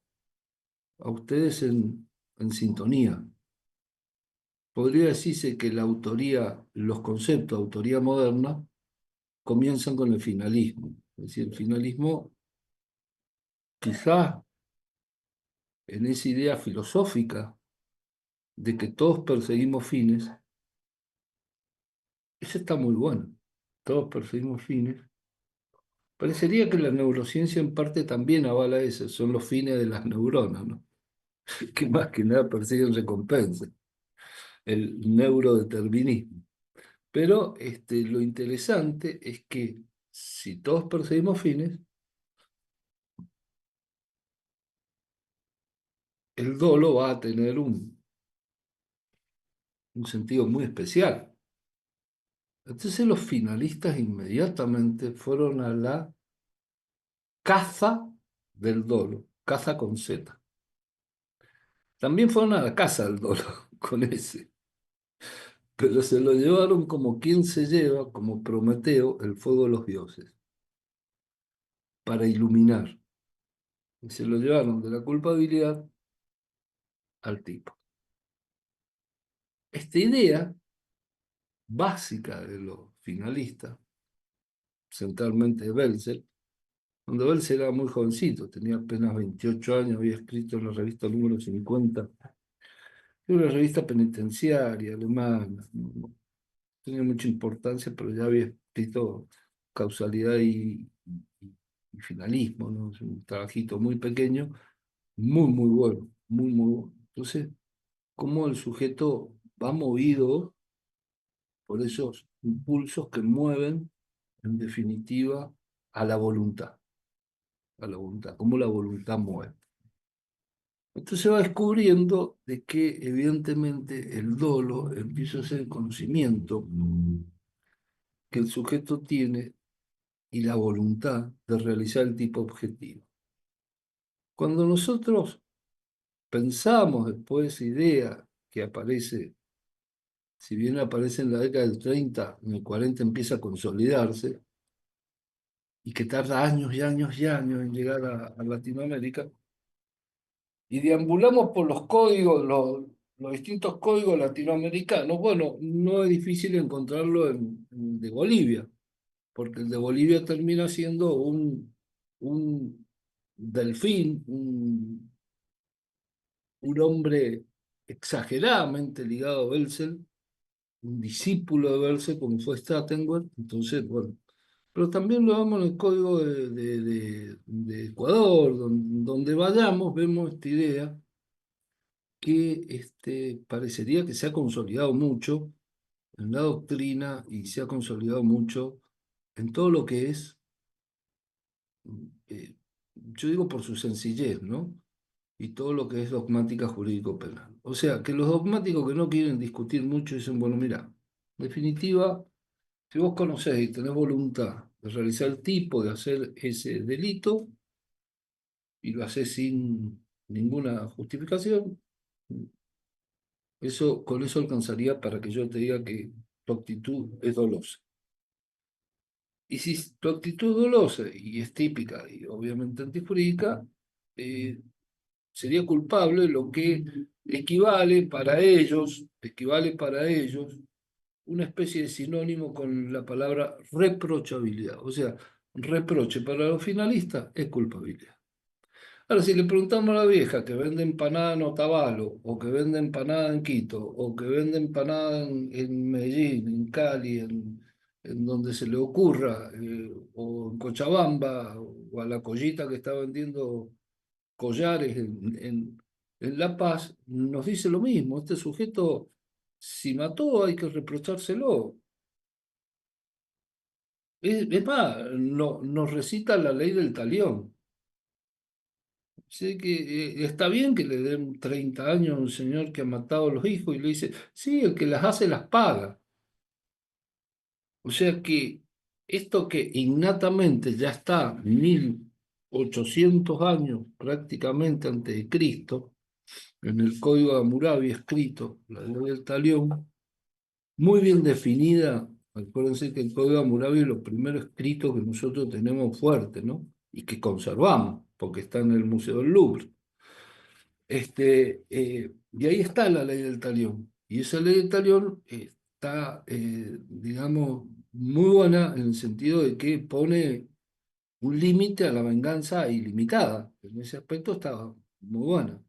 a ustedes en sintonía. Podría decirse que la autoría, los conceptos de autoría moderna comienzan con el finalismo. Es decir, el finalismo quizás en esa idea filosófica de que todos perseguimos fines, eso está muy bueno. Todos perseguimos fines, Parecería que la neurociencia en parte también avala eso, son los fines de las neuronas, ¿no? Que más que nada persiguen recompensa, el neurodeterminismo. Pero lo interesante es que si todos perseguimos fines, el dolo va a tener un sentido muy especial. Entonces los finalistas inmediatamente fueron a la caza del dolo, caza con Z. También fueron a la casa del dolo, con S. Pero se lo llevaron como quien se lleva, como Prometeo, el fuego de los dioses, para iluminar. Y se lo llevaron de la culpabilidad al tipo. Esta idea básica de los finalistas, centralmente de Belzel, cuando Belzel era muy jovencito, tenía apenas 28 años, había escrito en la revista número 50, una revista penitenciaria alemana, no tenía mucha importancia, pero ya había escrito Causalidad y Finalismo, ¿no? Es un trabajito muy pequeño, muy bueno, muy bueno. Entonces, cómo el sujeto va movido por esos impulsos que mueven, en definitiva, a la voluntad, cómo la voluntad mueve. Entonces se va descubriendo de que evidentemente el dolo empieza a ser el conocimiento que el sujeto tiene y la voluntad de realizar el tipo objetivo. Cuando nosotros pensamos después esa idea que aparece, si bien aparece en la década del 30, en el 40 empieza a consolidarse y que tarda años y años y años en llegar a Latinoamérica, y deambulamos por los códigos, los distintos códigos latinoamericanos, bueno, no es difícil encontrarlo en el de Bolivia, porque el de Bolivia termina siendo un delfín, un hombre exageradamente ligado a Belzel, un discípulo de Belzel como fue Stratenberg, entonces, bueno, pero también lo vemos en el código de Ecuador, donde vayamos, vemos esta idea que parecería que se ha consolidado mucho en la doctrina y se ha consolidado mucho en todo lo que es, eh, yo digo por su sencillez, ¿no? Y todo lo que es dogmática jurídico-penal. O sea, que los dogmáticos que no quieren discutir mucho dicen, bueno, mira, en definitiva, si vos conocés y tenés voluntad de realizar el tipo, de hacer ese delito, y lo haces sin ninguna justificación, con eso alcanzaría para que yo te diga que tu actitud es dolosa. Y si tu actitud es dolosa y es típica y obviamente antijurídica, sería culpable, lo que equivale para ellos una especie de sinónimo con la palabra reprochabilidad. O sea, reproche para los finalistas es culpabilidad. Ahora, si le preguntamos a la vieja que vende empanada en Otavalo, o que vende empanada en Quito, o que vende empanada en Medellín, en Cali, en donde se le ocurra, o en Cochabamba, o a la collita que está vendiendo collares en La Paz, nos dice lo mismo. Este sujeto, si mató, hay que reprochárselo. Es más, nos recita la ley del talión. Sé que está bien que le den 30 años a un señor que ha matado a los hijos y le dice, sí, el que las hace las paga. O sea que esto que innatamente ya está 1800 años prácticamente antes de Cristo, en el Código de Hammurabi escrito, la ley del talión, muy bien definida. Acuérdense que el Código de Hammurabi es lo primero escrito que nosotros tenemos fuerte, ¿no? Y que conservamos, porque está en el Museo del Louvre. Y ahí está la ley del talión. Y esa ley del talión está, digamos, muy buena en el sentido de que pone un límite a la venganza ilimitada. En ese aspecto está muy buena.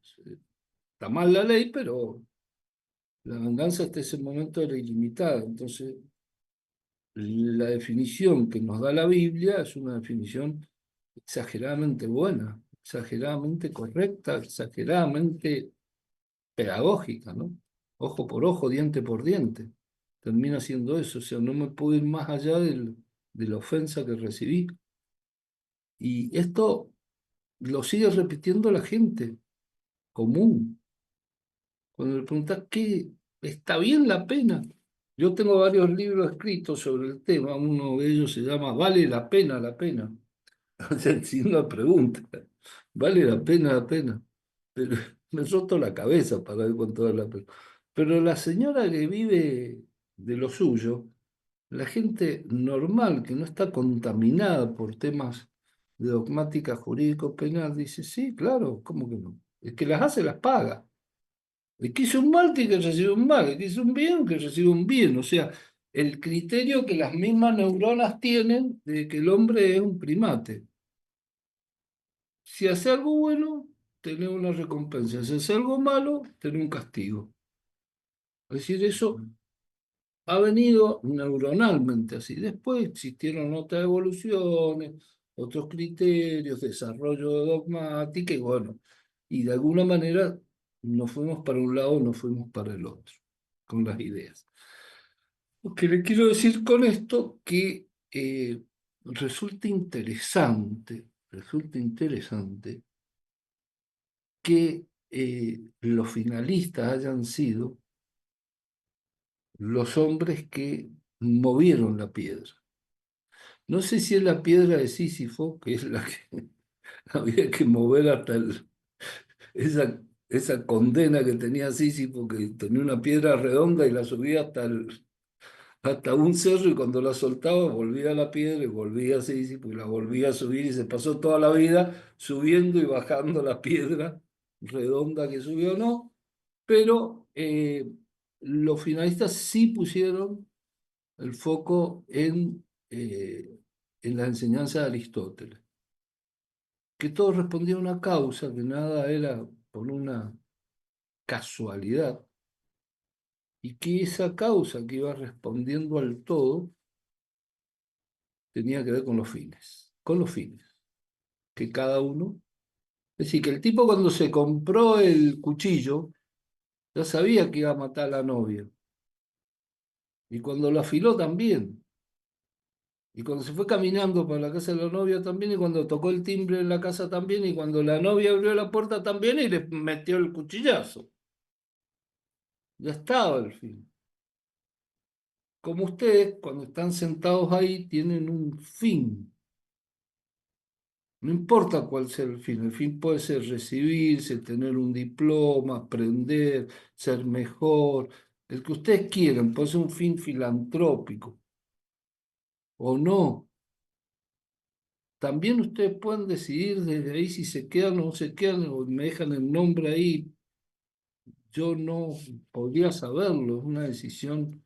Está mal la ley, pero la venganza hasta ese momento era ilimitada. Entonces, la definición que nos da la Biblia es una definición exageradamente buena, exageradamente correcta, exageradamente pedagógica, ¿no? Ojo por ojo, diente por diente. Termina siendo eso, o sea, no me puedo ir más allá de la ofensa que recibí. Y esto lo sigue repitiendo la gente común. Cuando le preguntas qué está bien la pena. Yo tengo varios libros escritos sobre el tema, uno de ellos se llama ¿Vale la pena la pena? O sea, si una pregunta, ¿vale la pena la pena? Pero me he roto la cabeza para ver cuánto vale la pena. Pero la señora que vive de lo suyo, la gente normal que no está contaminada por temas de dogmática jurídico-penal, dice, sí, claro, ¿cómo que no? El que las hace, las paga. El que hizo un mal tiene que recibir un mal, el que hizo un bien, que recibe un bien. O sea, el criterio que las mismas neuronas tienen de que el hombre es un primate. Si hace algo bueno, tiene una recompensa. Si hace algo malo, tiene un castigo. Es decir, eso ha venido neuronalmente así. Después existieron otras evoluciones, otros criterios, desarrollo de dogmática y bueno, y de alguna manera nos fuimos para un lado, nos fuimos para el otro, con las ideas. Lo que le quiero decir con esto que resulta interesante que los finalistas hayan sido los hombres que movieron la piedra. No sé si es la piedra de Sísifo, que es la que había que mover hasta esa condena que tenía Sísifo, que tenía una piedra redonda y la subía hasta un cerro y cuando la soltaba volvía a la piedra y volvía a Sísifo y la volvía a subir y se pasó toda la vida subiendo y bajando la piedra redonda que subió, no, pero los finalistas sí pusieron el foco en la enseñanza de Aristóteles, que todo respondía a una causa, que nada era por una casualidad, y que esa causa que iba respondiendo al todo tenía que ver con los fines, que cada uno... Es decir, que el tipo cuando se compró el cuchillo, ya sabía que iba a matar a la novia, y cuando lo afiló también. Y cuando se fue caminando para la casa de la novia también, y cuando tocó el timbre en la casa también, y cuando la novia abrió la puerta también, y le metió el cuchillazo. Ya estaba el fin. Como ustedes, cuando están sentados ahí, tienen un fin. No importa cuál sea el fin puede ser recibirse, tener un diploma, aprender, ser mejor, el que ustedes quieran, puede ser un fin filantrópico o no. También ustedes pueden decidir desde ahí si se quedan o no se quedan, o me dejan el nombre ahí. Yo no podría saberlo, es una decisión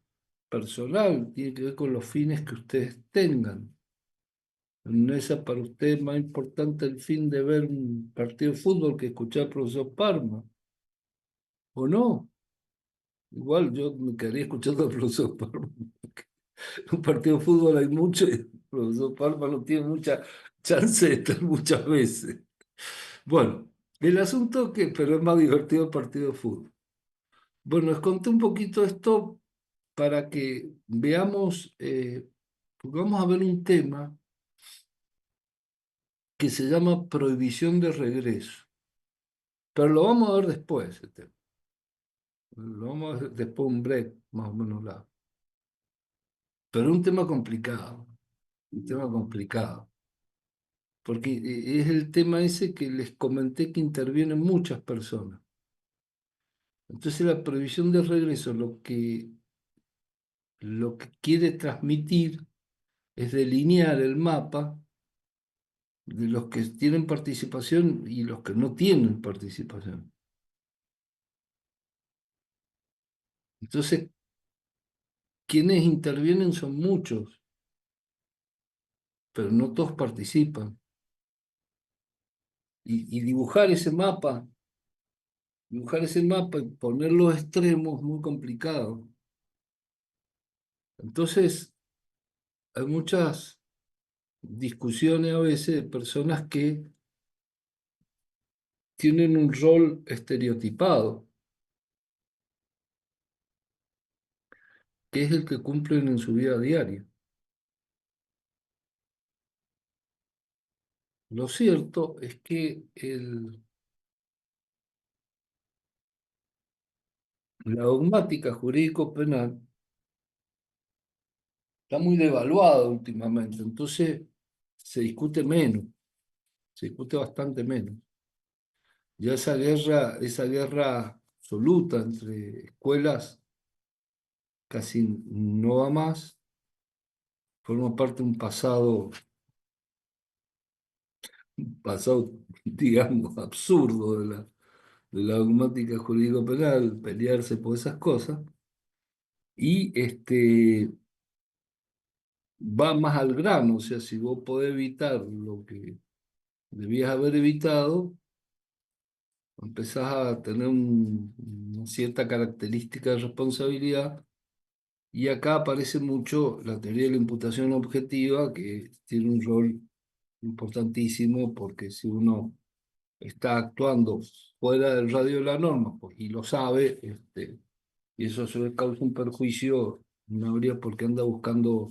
personal, tiene que ver con los fines que ustedes tengan. No es para ustedes más importante el fin de ver un partido de fútbol que escuchar al profesor Parma, ¿o no? Igual yo me quedaría escuchando al profesor Parma. Un partido de fútbol hay mucho y el profesor Parma no tiene mucha chance de estar muchas veces. Bueno, el asunto que, pero es más divertido el partido de fútbol. Bueno, les conté un poquito esto para que veamos, porque vamos a ver un tema que se llama prohibición de regreso, pero lo vamos a ver después, ese tema. Lo vamos a ver después un break, más o menos largo. Pero es un tema complicado, porque es el tema ese que les comenté que intervienen muchas personas. Entonces la prohibición de regreso lo que quiere transmitir es delinear el mapa de los que tienen participación y los que no tienen participación. Entonces, quienes intervienen son muchos, pero no todos participan. Y dibujar ese mapa y poner los extremos es muy complicado. Entonces, hay muchas discusiones a veces de personas que tienen un rol estereotipado, que es el que cumplen en su vida diaria. Lo cierto es que la dogmática jurídico-penal está muy devaluada últimamente, entonces se discute bastante menos. Ya esa guerra absoluta entre escuelas casi no va más, forma parte de un pasado, digamos, absurdo de la dogmática jurídico-penal, pelearse por esas cosas, y va más al grano, o sea, si vos podés evitar lo que debías haber evitado, empezás a tener una cierta característica de responsabilidad, y acá aparece mucho la teoría de la imputación objetiva, que tiene un rol importantísimo, porque si uno está actuando fuera del radio de la norma, pues, y lo sabe, y eso se le causa un perjuicio, no habría por qué andar buscando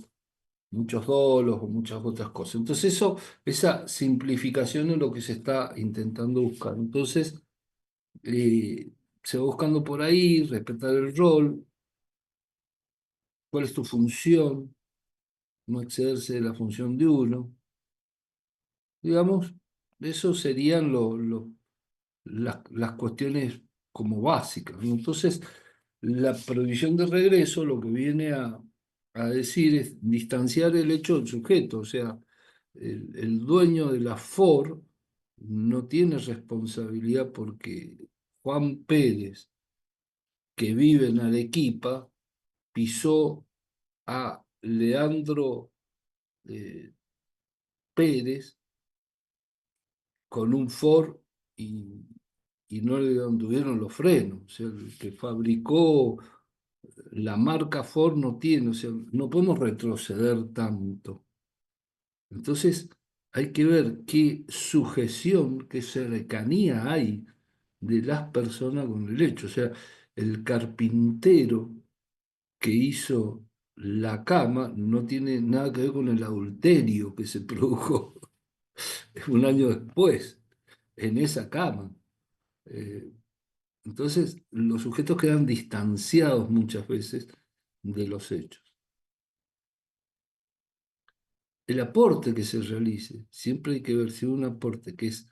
muchos dolos o muchas otras cosas. Entonces esa simplificación es lo que se está intentando buscar. Entonces, se va buscando por ahí respetar el rol, cuál es tu función, no excederse de la función de uno. Digamos, eso serían las cuestiones como básicas, ¿no? Entonces, la prohibición de regreso lo que viene a decir es distanciar el hecho del sujeto, o sea, el dueño de la FOR no tiene responsabilidad porque Juan Pérez, que vive en Arequipa, pisó a Leandro eh, Pérez con un Ford, y no le anduvieron los frenos. O sea, el que fabricó la marca Ford no tiene, o sea, no podemos retroceder tanto. Entonces, hay que ver qué sujeción, qué cercanía hay de las personas con el hecho. O sea, el carpintero que hizo la cama no tiene nada que ver con el adulterio que se produjo un año después en esa cama. Eh, entonces, los sujetos quedan distanciados muchas veces de los hechos. El aporte que se realice, siempre hay que ver si un aporte que es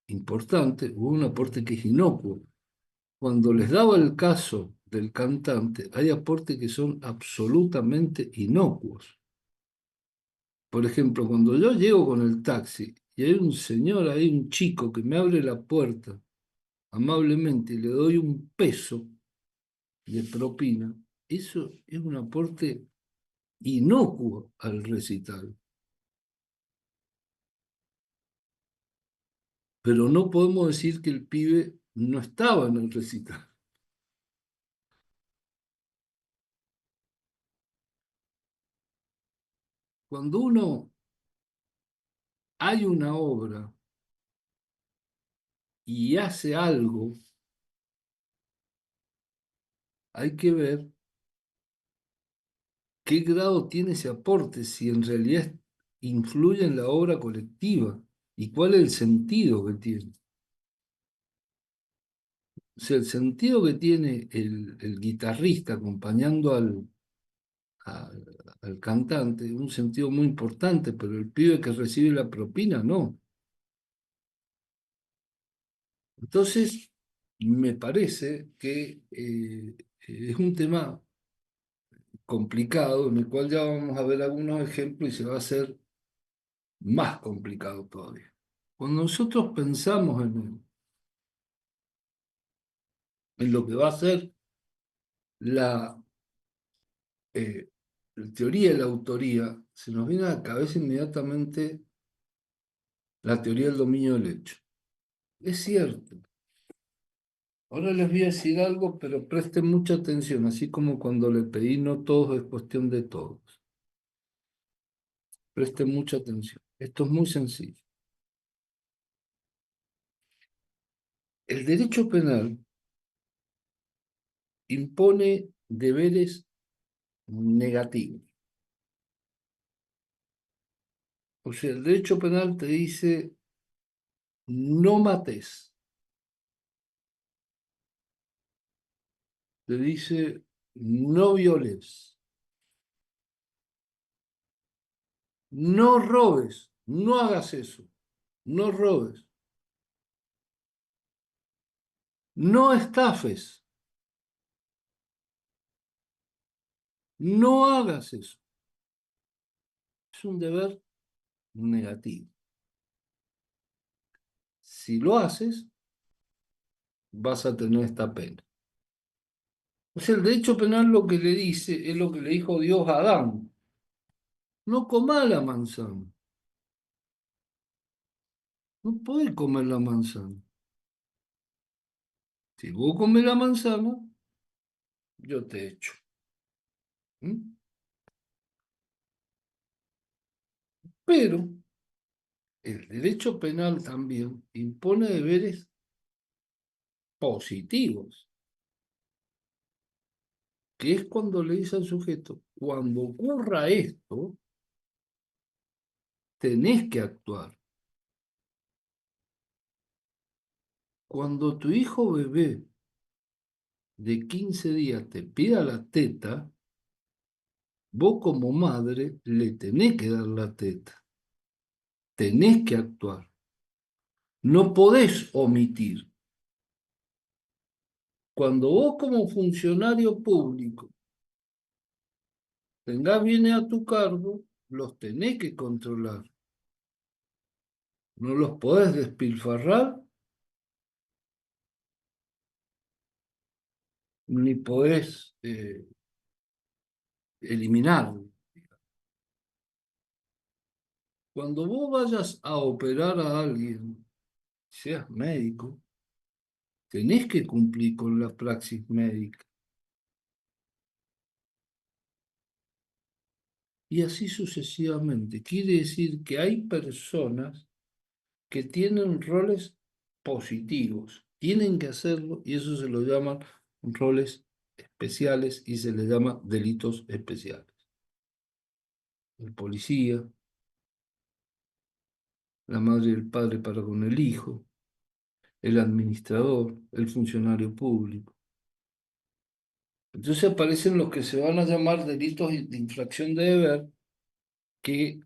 importante o un aporte que es inocuo. Cuando les daba el caso del cantante, hay aportes que son absolutamente inocuos. Por ejemplo, cuando yo llego con el taxi y hay un señor ahí, un chico que me abre la puerta amablemente y le doy un peso de propina, eso es un aporte inocuo al recital. Pero no podemos decir que el pibe no estaba en el recital. Cuando hay una obra y hace algo, hay que ver qué grado tiene ese aporte, si en realidad influye en la obra colectiva y cuál es el sentido que tiene. O sea, el sentido que tiene el guitarrista acompañando al cantante es un sentido muy importante, pero el pibe que recibe la propina no. Entonces, me parece que es un tema complicado, en el cual ya vamos a ver algunos ejemplos y se va a hacer más complicado todavía. Cuando nosotros pensamos en lo que va a ser la, eh, la teoría de la autoría, se nos viene a la cabeza inmediatamente la teoría del dominio del hecho. Es cierto. Ahora les voy a decir algo, pero presten mucha atención, así como cuando le pedí no todos es cuestión de todos. Presten mucha atención. Esto es muy sencillo. El derecho penal impone deberes negativos. O sea, el derecho penal te dice, no mates. Te dice, no violes. No robes. No hagas eso. No robes. No estafes. No hagas eso. Es un deber negativo. Si lo haces, vas a tener esta pena. O sea, el derecho penal lo que le dice es lo que le dijo Dios a Adán. No comas la manzana. No podés comer la manzana. Si vos comes la manzana, yo te echo. ¿Mm? Pero el derecho penal también impone deberes positivos, que es cuando le dice al sujeto, cuando ocurra esto, tenés que actuar. Cuando tu hijo bebé de 15 días te pida la teta, vos como madre le tenés que dar la teta. Tenés que actuar. No podés omitir. Cuando vos como funcionario público tengas bienes a tu cargo, los tenés que controlar. No los podés despilfarrar ni podés eliminarlos. Cuando vos vayas a operar a alguien, seas médico, tenés que cumplir con la praxis médica. Y así sucesivamente. Quiere decir que hay personas que tienen roles positivos, tienen que hacerlo y eso se lo llaman roles especiales y se les llama delitos especiales. El policía, la madre y el padre para con el hijo, el administrador, el funcionario público. Entonces aparecen los que se van a llamar delitos de infracción de deber, que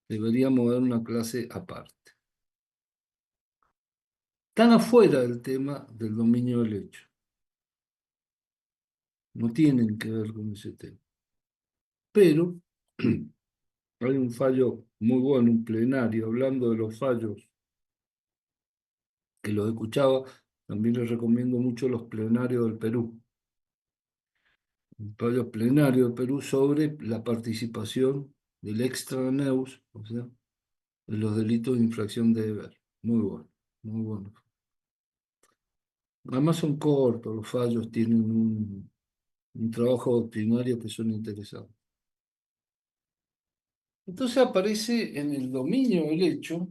deberíamos dar una clase aparte. Están afuera del tema del dominio del hecho. No tienen que ver con ese tema. Pero hay un fallo muy bueno, un plenario, hablando de los fallos, que los escuchaba, también les recomiendo mucho los plenarios del Perú. Un fallo plenario del Perú sobre la participación del extraneus, o sea, de los delitos de infracción de deber. Muy bueno, muy bueno. Además son cortos, los fallos tienen un trabajo doctrinario que son interesantes. Entonces aparece en el dominio del hecho,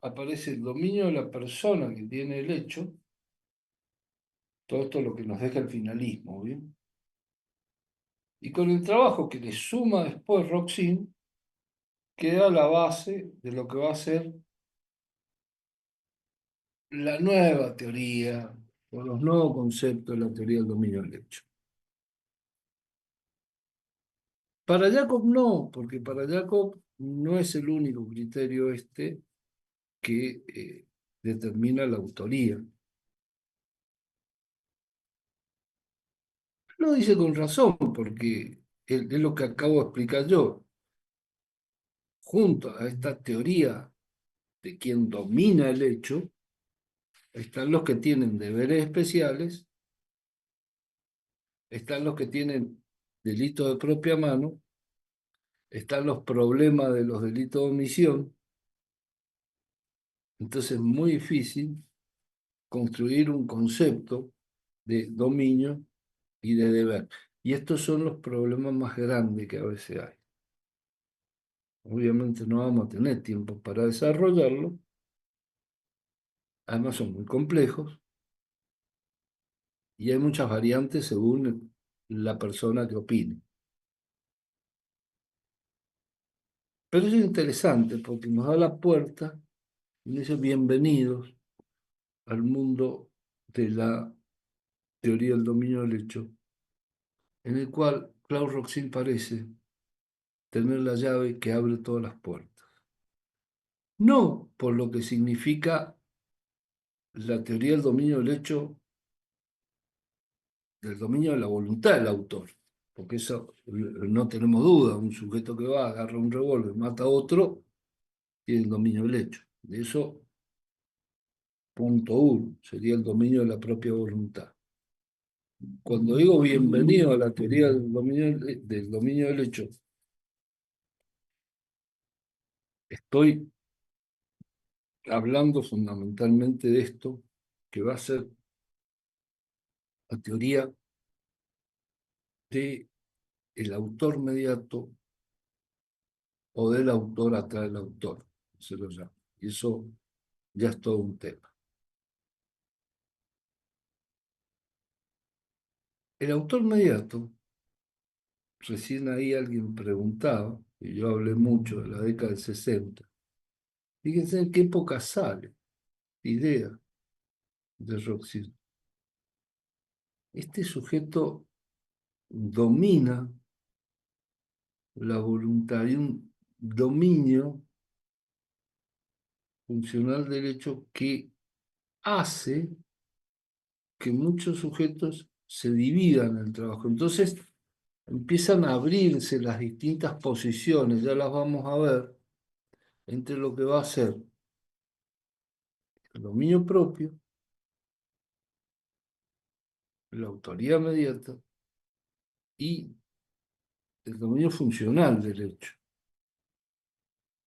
aparece el dominio de la persona que tiene el hecho, todo esto es lo que nos deja el finalismo, ¿bien? Y con el trabajo que le suma después Roxin, queda la base de lo que va a ser la nueva teoría, o los nuevos conceptos de la teoría del dominio del hecho. Para Jacob no, porque para Jacob no es el único criterio este que determina la autoría. Lo dice con razón, porque es lo que acabo de explicar yo. Junto a esta teoría de quien domina el hecho, están los que tienen deberes especiales, están los que tienen delitos de propia mano, están los problemas de los delitos de omisión. Entonces es muy difícil construir un concepto de dominio y de deber. Y estos son los problemas más grandes que a veces hay. Obviamente no vamos a tener tiempo para desarrollarlo. Además son muy complejos y hay muchas variantes según la persona que opine. Pero es interesante porque nos da la puerta y dice bienvenidos al mundo de la teoría del dominio del hecho, en el cual Claude Roxin parece tener la llave que abre todas las puertas. No por lo que significa la teoría del dominio del hecho, del dominio de la voluntad del autor, porque eso no tenemos duda, un sujeto que va, agarra un revólver, mata a otro, tiene el dominio del hecho. De eso, punto uno, sería el dominio de la propia voluntad. Cuando digo bienvenido a la teoría del dominio del hecho, estoy hablando fundamentalmente de esto, que va a ser la teoría de el autor mediato o del autor atrás del autor, se lo llama. Y eso ya es todo un tema. El autor mediato, recién ahí alguien preguntaba, y yo hablé mucho de la década del 60, fíjense en qué época sale la idea de Roxy. Este sujeto domina la voluntad y un dominio funcional del hecho que hace que muchos sujetos se dividan el trabajo. Entonces empiezan a abrirse las distintas posiciones, ya las vamos a ver, entre lo que va a ser el dominio propio, la autoría mediata y el dominio funcional del hecho,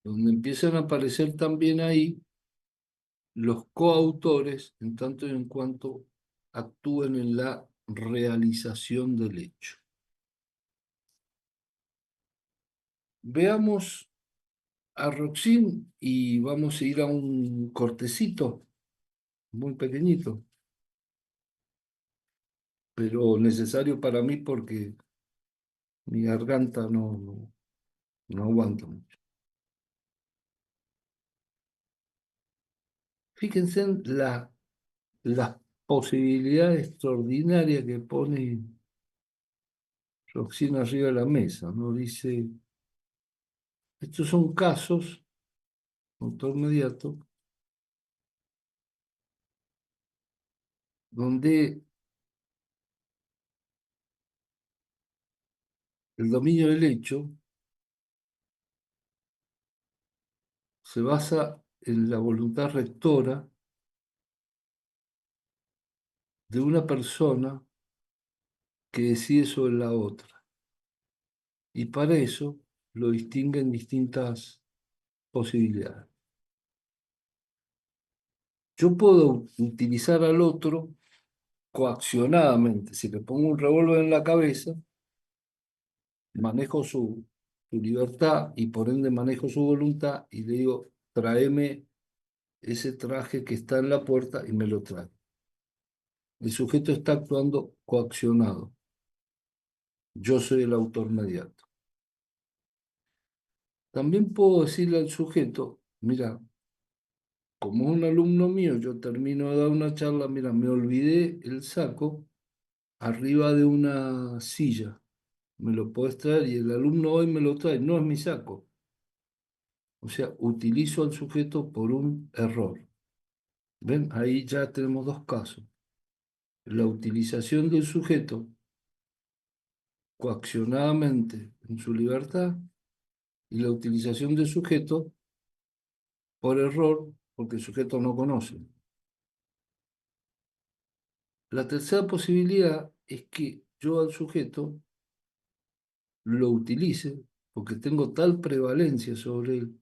donde empiezan a aparecer también ahí los coautores en tanto y en cuanto actúen en la realización del hecho. Veamos a Roxin y vamos a ir a un cortecito muy pequeñito, pero necesario para mí porque mi garganta no aguanta mucho. Fíjense en las posibilidades extraordinarias que pone Roxin arriba de la mesa, ¿no? Dice, estos son casos, autor mediato, donde el dominio del hecho se basa en la voluntad rectora de una persona que decide sobre la otra. Y para eso lo distinguen distintas posibilidades. Yo puedo utilizar al otro coaccionadamente. Si le pongo un revólver en la cabeza, manejo su libertad y por ende manejo su voluntad y le digo, tráeme ese traje que está en la puerta y me lo trae. El sujeto está actuando coaccionado. Yo soy el autor mediato. También puedo decirle al sujeto, mira, como es un alumno mío, yo termino de dar una charla, mira, me olvidé el saco arriba de una silla. Me lo puedes traer y el alumno hoy me lo trae. No es mi saco. O sea, utilizo al sujeto por un error. ¿Ven? Ahí ya tenemos dos casos. La utilización del sujeto coaccionadamente en su libertad y la utilización del sujeto por error porque el sujeto no conoce. La tercera posibilidad es que yo al sujeto lo utilice porque tengo tal prevalencia sobre él,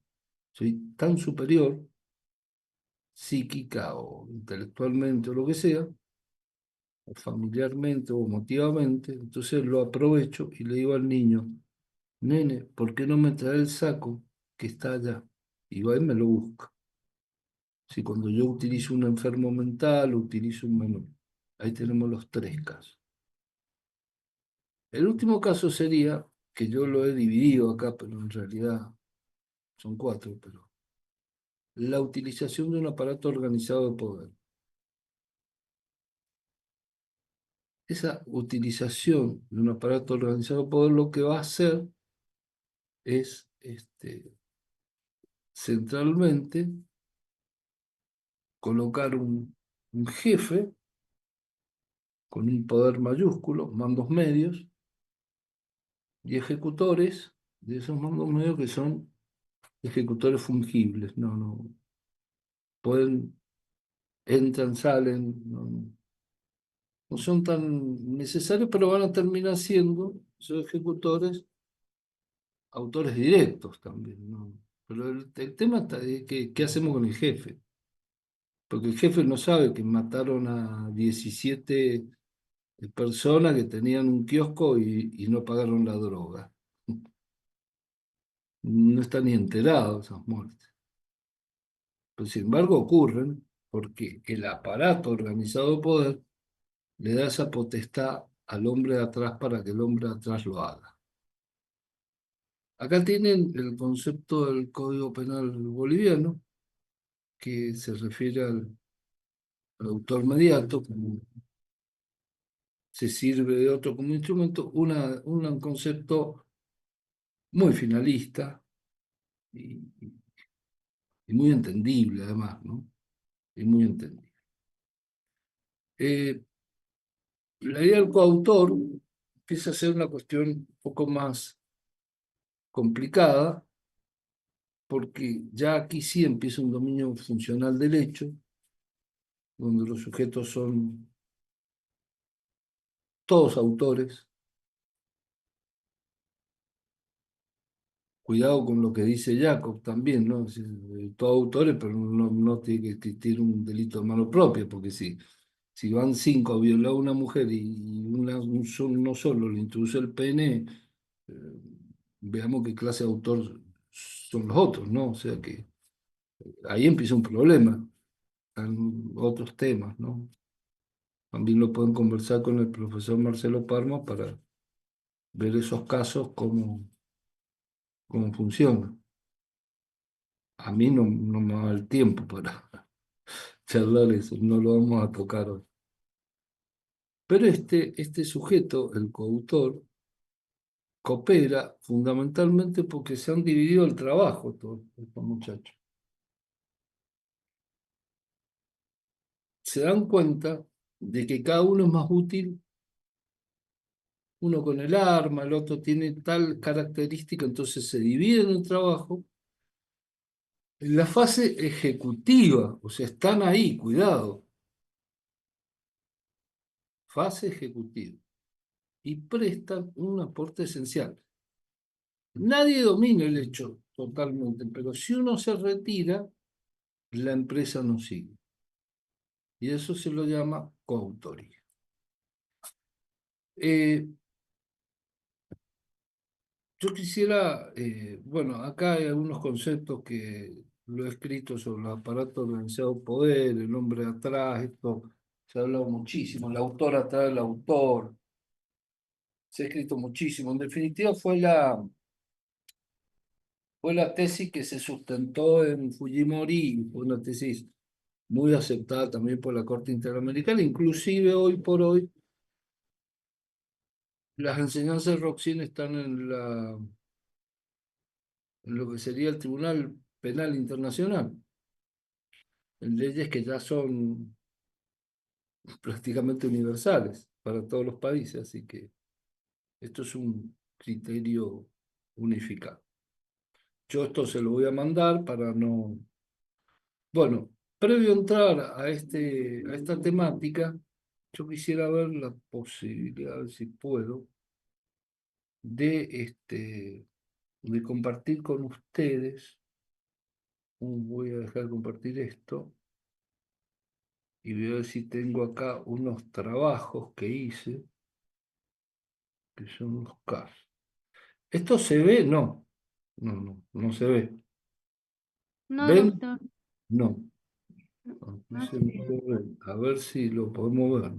soy tan superior, psíquica o intelectualmente o lo que sea, o familiarmente o emotivamente, entonces lo aprovecho y le digo al niño, nene, ¿por qué no me traes el saco que está allá y va y me lo busca. Si cuando yo utilizo un enfermo mental, utilizo un menor. Ahí tenemos los tres casos. El último caso sería, que yo lo he dividido acá, pero en realidad son cuatro, pero la utilización de un aparato organizado de poder. Esa utilización de un aparato organizado de poder lo que va a hacer es centralmente colocar un jefe con un poder mayúsculo, mandos medios, y ejecutores de esos mandos medios que son ejecutores fungibles, no pueden, entran, salen, no son tan necesarios, pero van a terminar siendo esos ejecutores autores directos también, ¿no? Pero el tema está de qué hacemos con el jefe, porque el jefe no sabe que mataron a 17 personas que tenían un kiosco y no pagaron la droga. No está ni enterado de esas muertes. Pero sin embargo ocurren porque el aparato organizado de poder le da esa potestad al hombre de atrás para que el hombre de atrás lo haga. Acá tienen el concepto del Código Penal boliviano, que se refiere al autor mediato, como se sirve de otro como instrumento, un concepto muy finalista y, y muy entendible además, ¿no? Y muy entendible. La idea del coautor empieza a ser una cuestión un poco más complicada, porque ya aquí sí empieza un dominio funcional del hecho, donde los sujetos son todos autores. Cuidado con lo que dice Jacob también, ¿no? Es decir, todos autores, pero no tiene que existir un delito de mano propia, porque si van cinco a violar a una mujer y uno solo le introduce el pene, eh, veamos qué clase de autor son los otros, ¿no? O sea que ahí empieza un problema. Están otros temas, ¿no? También lo pueden conversar con el profesor Marcelo Parma para ver esos casos, cómo funcionan. A mí no me da el tiempo para charlar eso, no lo vamos a tocar hoy. Pero este sujeto, el coautor, coopera fundamentalmente porque se han dividido el trabajo todos estos muchachos. Se dan cuenta de que cada uno es más útil, uno con el arma, el otro tiene tal característica, entonces se dividen el trabajo. En la fase ejecutiva, o sea, están ahí, cuidado, fase ejecutiva, y prestan un aporte esencial. Nadie domina el hecho totalmente, pero si uno se retira, la empresa no sigue. Y eso se lo llama coautoría. Eh, yo quisiera, bueno, acá hay algunos conceptos que lo he escrito sobre los aparatos organizados de poder, el hombre atrás, esto se ha hablado muchísimo, el autor atrás del autor, se ha escrito muchísimo. En definitiva, fue la tesis que se sustentó en Fujimori, y fue una tesis muy aceptada también por la Corte Interamericana, inclusive hoy por hoy las enseñanzas de Roxin están en lo que sería el Tribunal Penal Internacional, en leyes que ya son prácticamente universales para todos los países, así que esto es un criterio unificado. Yo esto se lo voy a mandar para no... Bueno, previo a entrar a esta temática, yo quisiera ver la posibilidad, a ver si puedo, de compartir con ustedes. Voy a dejar de compartir esto y voy a ver si tengo acá unos trabajos que hice, que son los casos. ¿Esto se ve? No se ve. No, ¿Ven? doctor. No. No No se se me ve. ocurre. A ver si lo podemos ver.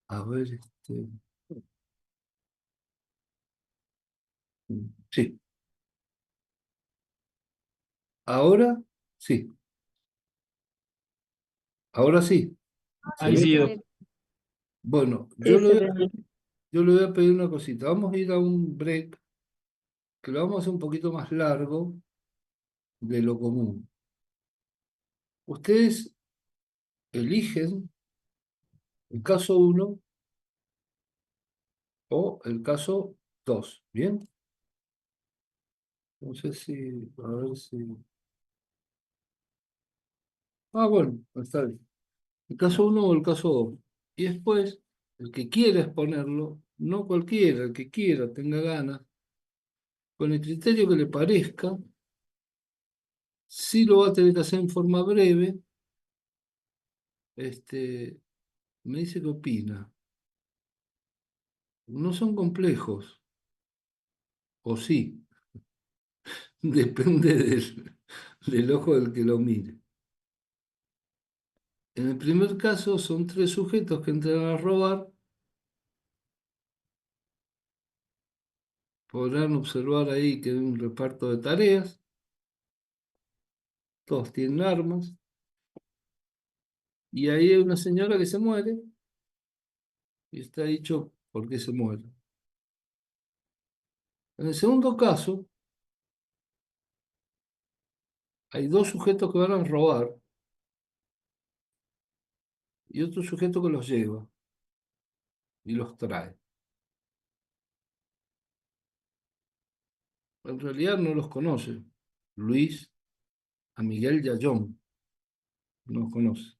A ver, sí. Ahora sí. Ahora sí. ¿Se Ahí Sí, ve? sí, se doctor. ve. Bueno, Sí, se ve bien. yo le voy a pedir una cosita. Vamos a ir a un break que lo vamos a hacer un poquito más largo de lo común. Ustedes eligen el caso uno o el caso 2. ¿Bien? No sé si, a ver si... Ah, bueno, está bien. El caso uno o el caso 2. Y después, el que quiera exponerlo, no cualquiera, el que quiera, tenga ganas, con el criterio que le parezca, sí lo va a tener que hacer en forma breve. Me dice qué opina. No son complejos, o sí, depende del ojo del que lo mire. En el primer caso son tres sujetos que entran a robar. Podrán observar ahí que hay un reparto de tareas. Todos tienen armas. Y ahí hay una señora que se muere y está dicho por qué se muere. En el segundo caso, hay dos sujetos que van a robar y otro sujeto que los lleva y los trae. En realidad no los conoce. Luis a Miguel y a John no los conoce.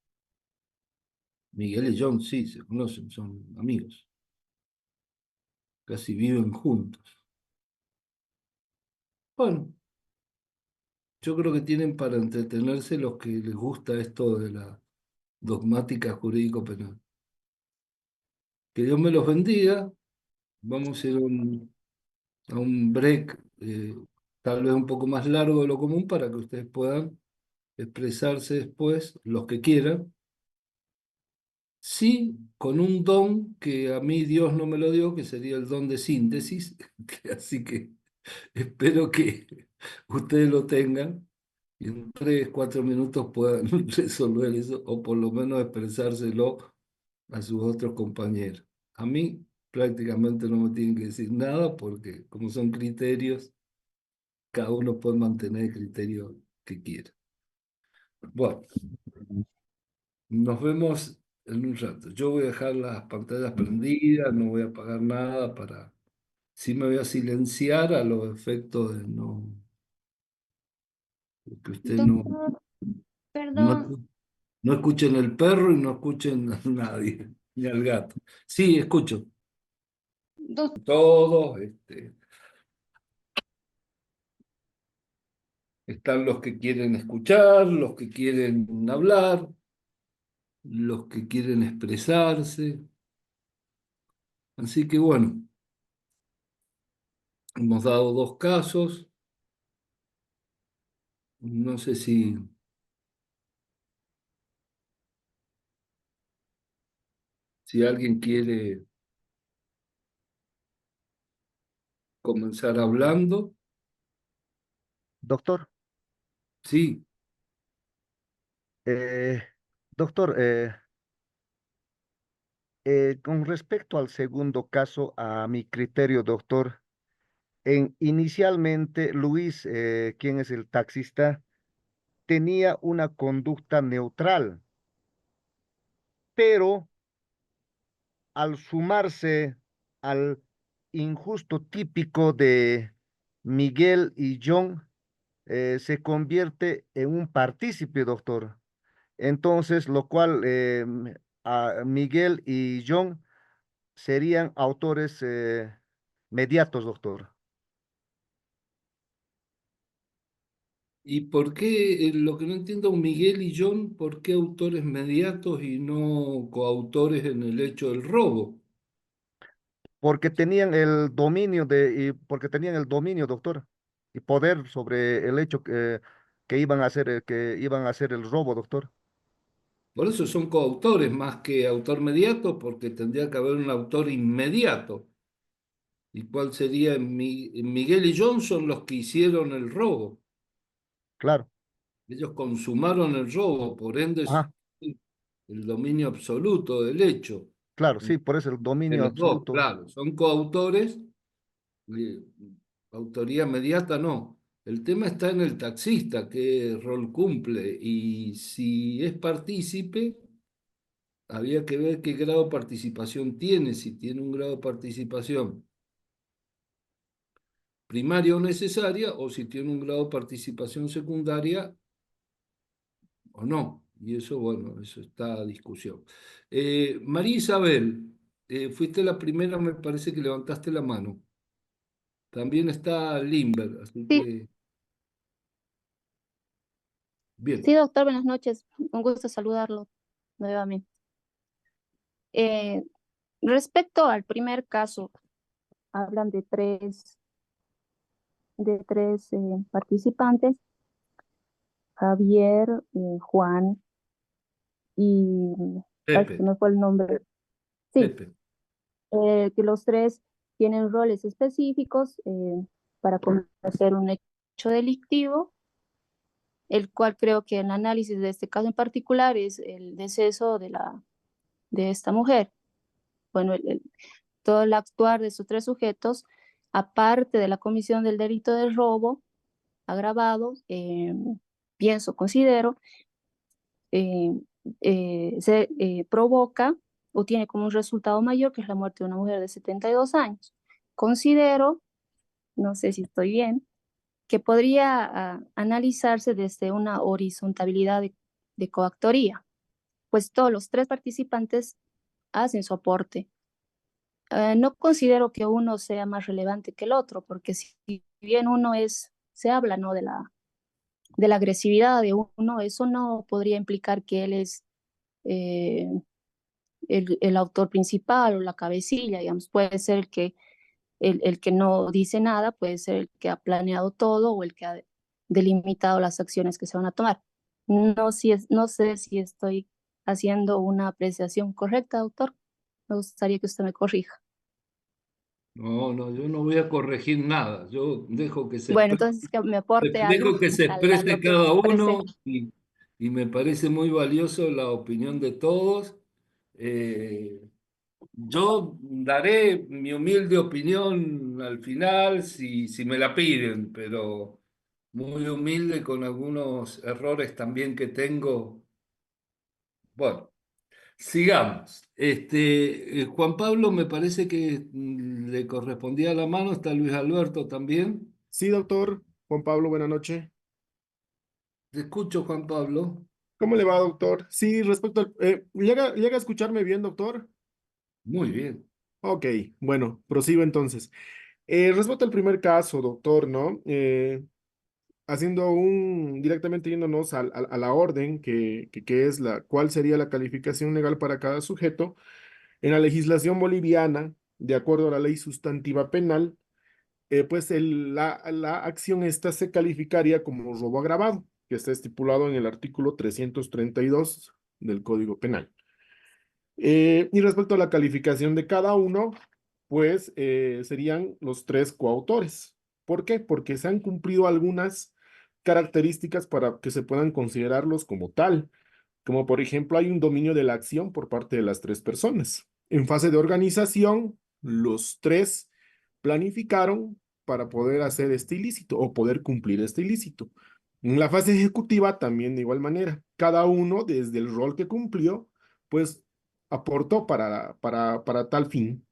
Miguel y John sí se conocen, son amigos. Casi viven juntos. Bueno, yo creo que tienen para entretenerse los que les gusta esto de la dogmática jurídico-penal. Que Dios me los bendiga. Vamos a ir a un break, tal vez un poco más largo de lo común, para que ustedes puedan expresarse después, los que quieran. Sí, con un don que a mí Dios no me lo dio, que sería el don de síntesis. Así que espero que ustedes lo tengan y en 3, 4 minutos puedan resolver eso o por lo menos expresárselo a sus otros compañeros. A mí prácticamente no me tienen que decir nada porque como son criterios, cada uno puede mantener el criterio que quiera. Bueno, nos vemos en un rato. Yo voy a dejar las pantallas prendidas, no voy a apagar nada para... Sí me voy a silenciar a los efectos de no... que ustedes Doctor, no, perdón. no escuchen el perro y no escuchen a nadie, ni al gato. Sí, escucho. Todos, están los que quieren escuchar, los que quieren hablar, los que quieren expresarse. Así que bueno, hemos dado dos casos. No sé si alguien quiere comenzar hablando. Doctor, Sí, eh, doctor, con respecto al segundo caso, a mi criterio, doctor, inicialmente Luis, quien es el taxista, tenía una conducta neutral, pero al sumarse al injusto típico de Miguel y John, se convierte en un partícipe, doctor. Entonces, lo cual a Miguel y John serían autores mediatos, doctor. ¿y por qué, lo que no entiendo, Miguel y John, por qué autores mediatos y no coautores en el hecho del robo? Porque tenían el dominio, doctor. y poder sobre el hecho que iban a hacer el robo, doctor. Por eso son coautores más que autor mediato, porque tendría que haber un autor inmediato. ¿Y cuál sería? Miguel y John son los que hicieron el robo. Claro, Ellos consumaron el robo, por ende es ajá, el dominio absoluto del hecho. claro, sí, por eso el De dominio los dos, absoluto. claro. Son coautores, eh, autoría mediata no. El tema está en el taxista, qué rol cumple. Y si es partícipe, había que ver qué grado de participación tiene, si tiene un grado de participación primaria o necesaria, o si tiene un grado de participación secundaria o no. Y eso, bueno, eso está a discusión. María Isabel, fuiste la primera, me parece que levantaste la mano. También está Limber, así Sí, que, bien. sí, doctor, buenas noches. Un gusto saludarlo nuevamente. Eh, Respecto al primer caso, hablan de tres participantes, Javier, Juan y ay, se Pepe, me fue el nombre. Sí, Pepe. que los tres tienen roles específicos para cometer un hecho delictivo, el cual creo que el análisis de este caso en particular es el deceso de esta mujer. Bueno, todo el actuar de estos tres sujetos, aparte de la comisión del delito de robo agravado, considero, eh, se provoca o tiene como un resultado mayor que es la muerte de una mujer de 72 años. Considero, no sé si estoy bien, que podría analizarse desde una horizontabilidad de coactoría, pues todos los tres participantes hacen su aporte. No considero que uno sea más relevante que el otro, porque si bien se habla, ¿no? de la agresividad de uno, eso no podría implicar que él es eh, el autor principal o la cabecilla, digamos, puede ser el que no dice nada, puede ser el que ha planeado todo o el que ha delimitado las acciones que se van a tomar. No sé si estoy haciendo una apreciación correcta, doctor. Me gustaría que usted me corrija. No, no, yo no voy a corregir nada. Yo dejo que se Bueno, exprese, entonces que me aporte algo dejo que se a exprese lo que cada expresé. uno y me parece muy valioso la opinión de todos. Eh, yo daré mi humilde opinión al final si me la piden, pero muy humilde con algunos errores también que tengo. Bueno. Sigamos. Juan Pablo me parece que le correspondía la mano, está Luis Alberto también. Sí, doctor. Juan Pablo, buena noche. Te escucho, Juan Pablo. ¿Cómo le va, doctor? Sí, respecto al... ¿llega a escucharme bien, doctor? Muy bien. Ok, bueno, prosigo entonces. Respecto al primer caso, doctor, ¿no? Directamente yéndonos a la orden, que es cuál sería la calificación legal para cada sujeto, en la legislación boliviana, de acuerdo a la ley sustantiva penal, pues la acción esta se calificaría como robo agravado, que está estipulado en el artículo 332 del Código Penal. Y respecto a la calificación de cada uno, pues serían los tres coautores. ¿Por qué? Porque se han cumplido algunas características para que se puedan considerarlos como tal, como por ejemplo hay un dominio de la acción por parte de las tres personas. En fase de organización, los tres planificaron para poder hacer este ilícito o poder cumplir este ilícito. En la fase ejecutiva también de igual manera, cada uno desde el rol que cumplió, pues aportó para tal fin.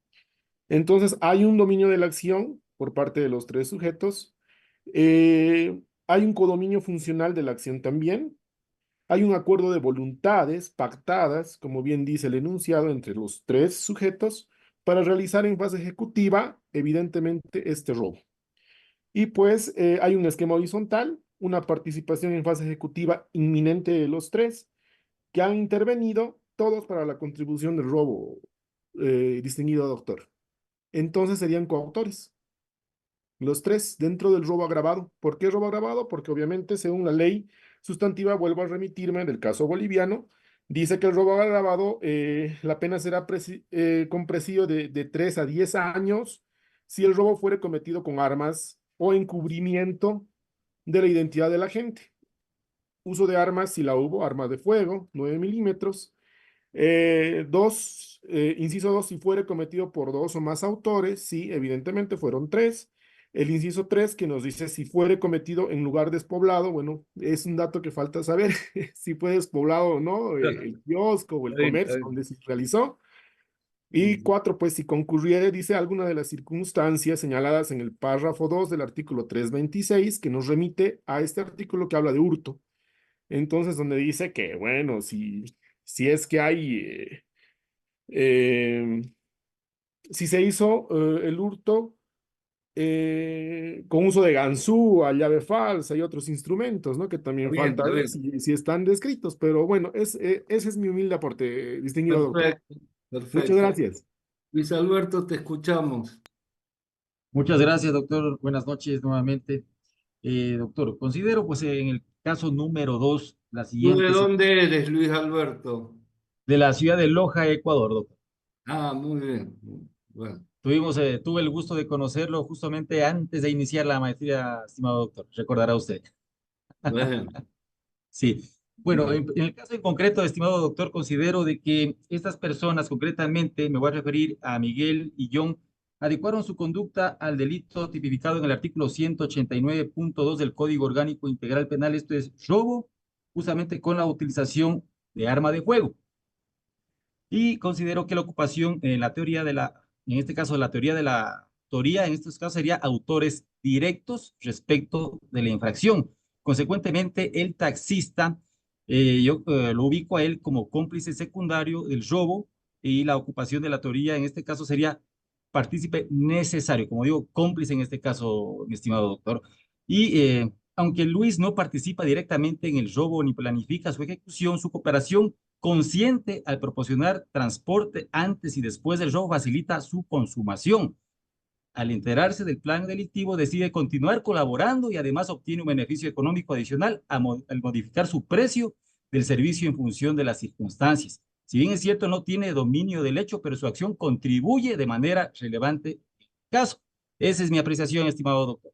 Entonces hay un dominio de la acción por parte de los tres sujetos. Hay un codominio funcional de la acción también. Hay un acuerdo de voluntades pactadas, como bien dice el enunciado, entre los tres sujetos para realizar en fase ejecutiva, evidentemente, este robo. Y pues hay un esquema horizontal, una participación en fase ejecutiva inminente de los tres, que han intervenido todos para la contribución del robo, distinguido doctor. Entonces serían coautores. los tres dentro del robo agravado. ¿Por qué robo agravado? Porque obviamente según la ley sustantiva, vuelvo a remitirme del caso boliviano, dice que el robo agravado, la pena será con presidio de 3 a 10 años si el robo fuere cometido con armas o encubrimiento de la identidad del agente. Uso de armas, si la hubo, arma de fuego, 9 milímetros. Inciso 2, si fuere cometido por dos o más autores, sí, evidentemente fueron tres. El inciso 3 que nos dice si fuere cometido en lugar despoblado, bueno, es un dato que falta saber si fue despoblado o no, el kiosco o el Está bien, está comercio bien. donde se realizó. Y 4, pues si concurriere, dice alguna de las circunstancias señaladas en el párrafo 2 del artículo 326, que nos remite a este artículo que habla de hurto. Entonces, donde dice que, bueno, si es que hay, si se hizo el hurto con uso de ganzúa, llave falsa y otros instrumentos, ¿no? Que también falta Está ver bien. si están descritos, pero bueno, ese es mi humilde aporte, distinguido doctor. Perfecto, Muchas perfecto. gracias. Luis Alberto, te escuchamos. Muchas gracias, doctor. Buenas noches nuevamente. Doctor, considero pues en el caso número 2 la ¿Tú de siguiente dónde eres, Luis Alberto? de la ciudad de Loja, Ecuador, doctor. Ah, muy bien. Bueno, Tuve el gusto de conocerlo justamente antes de iniciar la maestría, estimado doctor. Recordará usted. bueno, Sí. Bueno, bueno. en el caso en concreto, estimado doctor, considero de que estas personas, concretamente, me voy a referir a Miguel y John, adecuaron su conducta al delito tipificado en el artículo 189.2 del Código Orgánico Integral Penal, esto es robo, justamente con la utilización de arma de fuego. Y considero que la ocupación en la teoría en este caso, la teoría de la autoría, en estos casos sería autores directos respecto de la infracción. Consecuentemente, el taxista, yo lo ubico a él como cómplice secundario del robo y la ocupación de la teoría, en este caso sería partícipe necesario, como digo, cómplice en este caso, mi estimado doctor. Y aunque Luis no participa directamente en el robo ni planifica su ejecución, su cooperación consciente al proporcionar transporte antes y después del robo facilita su consumación. Al enterarse del plan delictivo, decide continuar colaborando y además obtiene un beneficio económico adicional al modificar su precio del servicio en función de las circunstancias. Si bien es cierto, no tiene dominio del hecho, pero su acción contribuye de manera relevante al caso. Esa es mi apreciación, estimado doctor.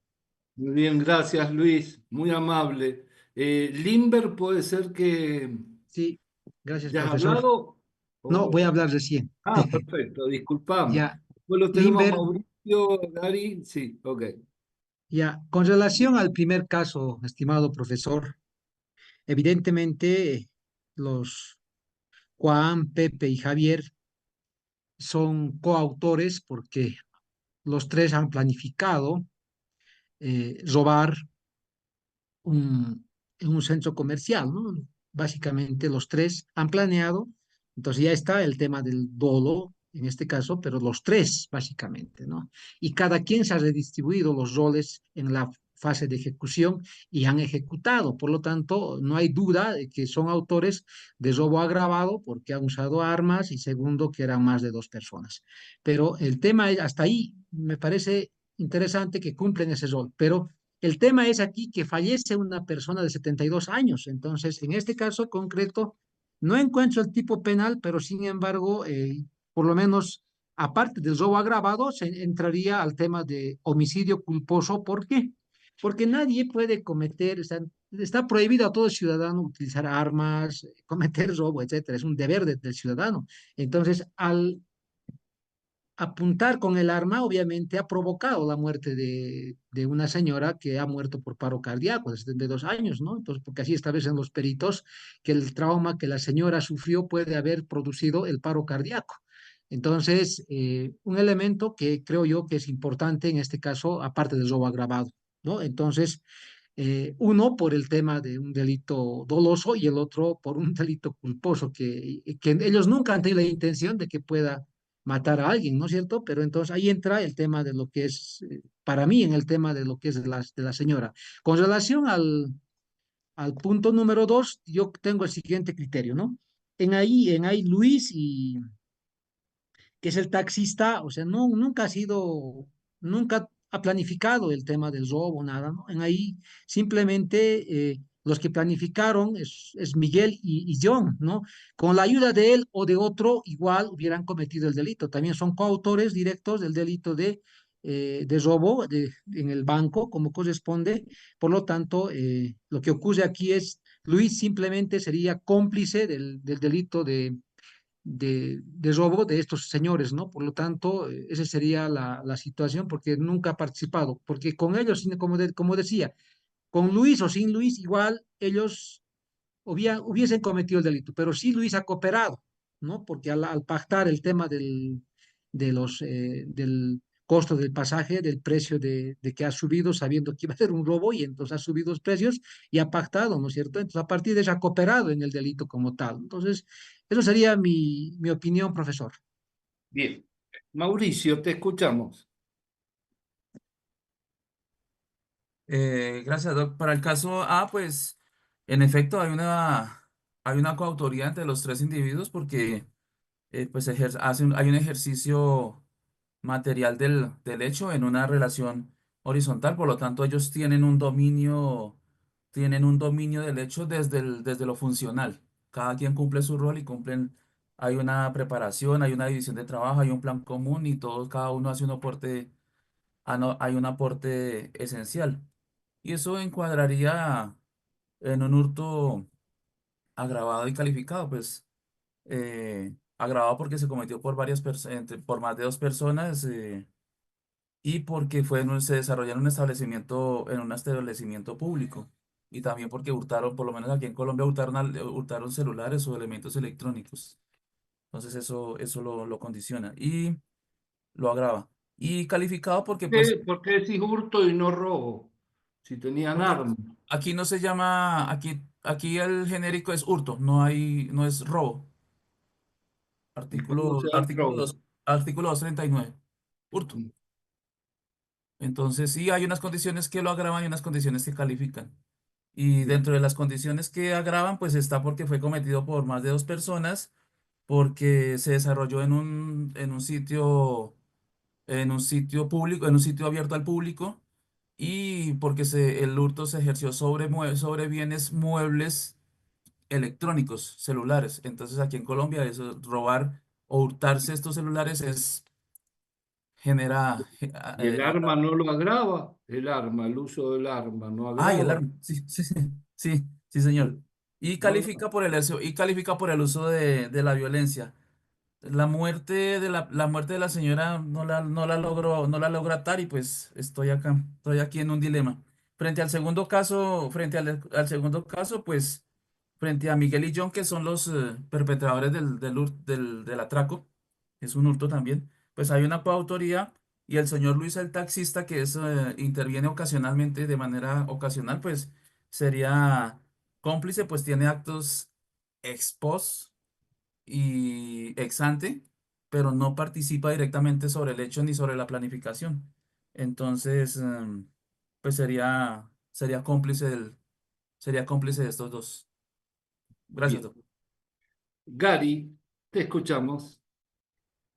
Muy bien, gracias, Luis. Muy amable. Limber, puede ser que Sí, gracias, ya has profesor. hablado. No, voy a hablar recién. Ah, perfecto, disculpame. Ya, Después lo tenemos a Limber, Mauricio, Gary. Sí, ok. ya, con relación al primer caso, estimado profesor, evidentemente los Juan, Pepe y Javier son coautores porque los tres han planificado robar en un centro comercial, ¿no? Básicamente los tres han planeado, entonces ya está el tema del dolo en este caso, pero los tres básicamente, ¿no? Y cada quien se ha redistribuido los roles en la fase de ejecución y han ejecutado, por lo tanto, no hay duda de que son autores de robo agravado porque han usado armas y segundo, que eran más de dos personas. Pero el tema es, hasta ahí me parece interesante que cumplen ese rol, pero el tema es aquí que fallece una persona de 72 años. Entonces, en este caso concreto, no encuentro el tipo penal, pero sin embargo, por lo menos, aparte del robo agravado, se entraría al tema de homicidio culposo. ¿Por qué? Porque nadie puede cometer, está prohibido a todo ciudadano utilizar armas, cometer robo, etcétera. Es un deber del ciudadano. Entonces, al apuntar con el arma, obviamente, ha provocado la muerte de una señora que ha muerto por paro cardíaco de 72 años, ¿no? Entonces, porque así establecen los peritos que el trauma que la señora sufrió puede haber producido el paro cardíaco. Entonces, un elemento que creo yo que es importante en este caso, aparte del robo agravado, ¿no? Entonces, uno por el tema de un delito doloso y el otro por un delito culposo, que ellos nunca han tenido la intención de que pueda matar a alguien, ¿no es cierto? Pero entonces ahí entra el tema de lo que es, para mí, en el tema de lo que es de la señora. Con relación al punto número dos, yo tengo el siguiente criterio, ¿no? En ahí Luis que es el taxista, o sea, no, nunca ha sido, nunca ha planificado el tema del robo, nada, ¿no? En ahí simplemente los que planificaron es Miguel y John, ¿no? Con la ayuda de él o de otro, igual hubieran cometido el delito. También son coautores directos del delito de robo en el banco, como corresponde. Por lo tanto, lo que ocurre aquí es, Luis simplemente sería cómplice del delito de robo de estos señores, ¿no? Por lo tanto, esa sería la situación, porque nunca ha participado, porque con ellos, como decía, con Luis o sin Luis, igual ellos hubiesen cometido el delito, pero sí Luis ha cooperado, ¿no? Porque al pactar el tema del costo del pasaje, del precio de que ha subido, sabiendo que iba a ser un robo, y entonces ha subido los precios y ha pactado, ¿no es cierto? Entonces, a partir de eso ha cooperado en el delito como tal. Entonces, eso sería mi opinión, profesor. Bien. Mauricio, te escuchamos. Gracias, Doc. Para el caso A, pues, en efecto, hay una coautoría entre los tres individuos porque pues hay un ejercicio material del hecho en una relación horizontal, por lo tanto ellos tienen un dominio del hecho desde lo funcional. Cada quien cumple su rol y hay una preparación, hay una división de trabajo, hay un plan común y cada uno hace un aporte, hay un aporte esencial. Y eso encuadraría en un hurto agravado y calificado, pues agravado porque se cometió por por más de dos personas, y porque se desarrolló en un establecimiento público. Y también porque hurtaron, por lo menos aquí en Colombia, hurtaron celulares o elementos electrónicos. Entonces eso lo condiciona y lo agrava. Y calificado porque, pues, ¿Por qué decís hurto y no robo? Si tenían porque armas. aquí no se llama, aquí el genérico es hurto, no es robo. ¿Y cómo se da el Artículo robo? 2, artículo 239. Hurto. Entonces, sí, hay unas condiciones que lo agravan y unas condiciones que califican. Y Bien. dentro de las condiciones que agravan, pues está porque fue cometido por más de dos personas, porque se desarrolló en un sitio público, en un sitio abierto al público, y porque el hurto se ejerció sobre bienes muebles electrónicos, celulares. Entonces, aquí en Colombia, eso, robar o hurtarse estos celulares genera. Y el arma no lo agrava. El arma, el uso del arma no Ay, el agrava. arma. Sí, sí, sí, sí, sí, señor. Y No, califica por el uso de la violencia. La muerte de la señora no la logro atar y pues estoy aquí en un dilema. Al segundo caso, pues, frente a Miguel y John, que son los perpetradores del atraco, es un hurto también, pues hay una coautoría y el señor Luis, el taxista, interviene ocasionalmente, de manera ocasional, pues sería cómplice, pues tiene actos ex post y ex ante, pero no participa directamente sobre el hecho ni sobre la planificación. Entonces, pues sería cómplice de estos dos. Gracias, bien. doctor. Gary, te escuchamos.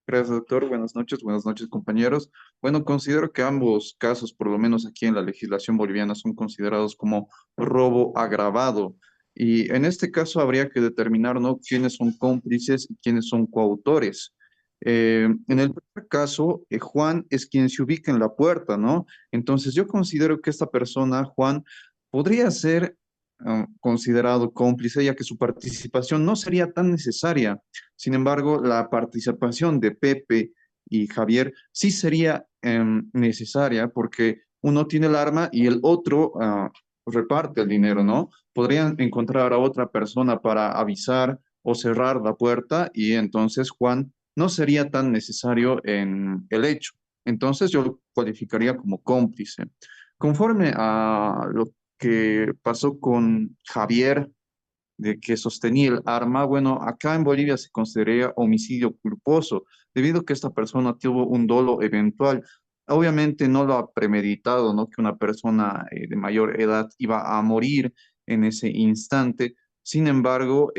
Gracias, doctor. Buenas noches, compañeros. Bueno, considero que ambos casos, por lo menos aquí en la legislación boliviana, son considerados como robo agravado. Y en este caso habría que determinar, ¿no?, quiénes son cómplices y quiénes son coautores. En el primer caso, Juan es quien se ubica en la puerta, ¿no? Entonces yo considero que esta persona, Juan, podría ser considerado cómplice, ya que su participación no sería tan necesaria. Sin embargo, la participación de Pepe y Javier sí sería necesaria porque uno tiene el arma y el otro reparte el dinero, ¿no? Podrían encontrar a otra persona para avisar o cerrar la puerta y entonces Juan no sería tan necesario en el hecho. Entonces yo lo cualificaría como cómplice. Conforme a lo que pasó con Javier, de que sostenía el arma, bueno, acá en Bolivia se consideraría homicidio culposo, debido a que esta persona tuvo un dolo eventual. Obviamente no lo ha premeditado, ¿no? Que una persona de mayor edad iba a morir en ese instante. Sin embargo,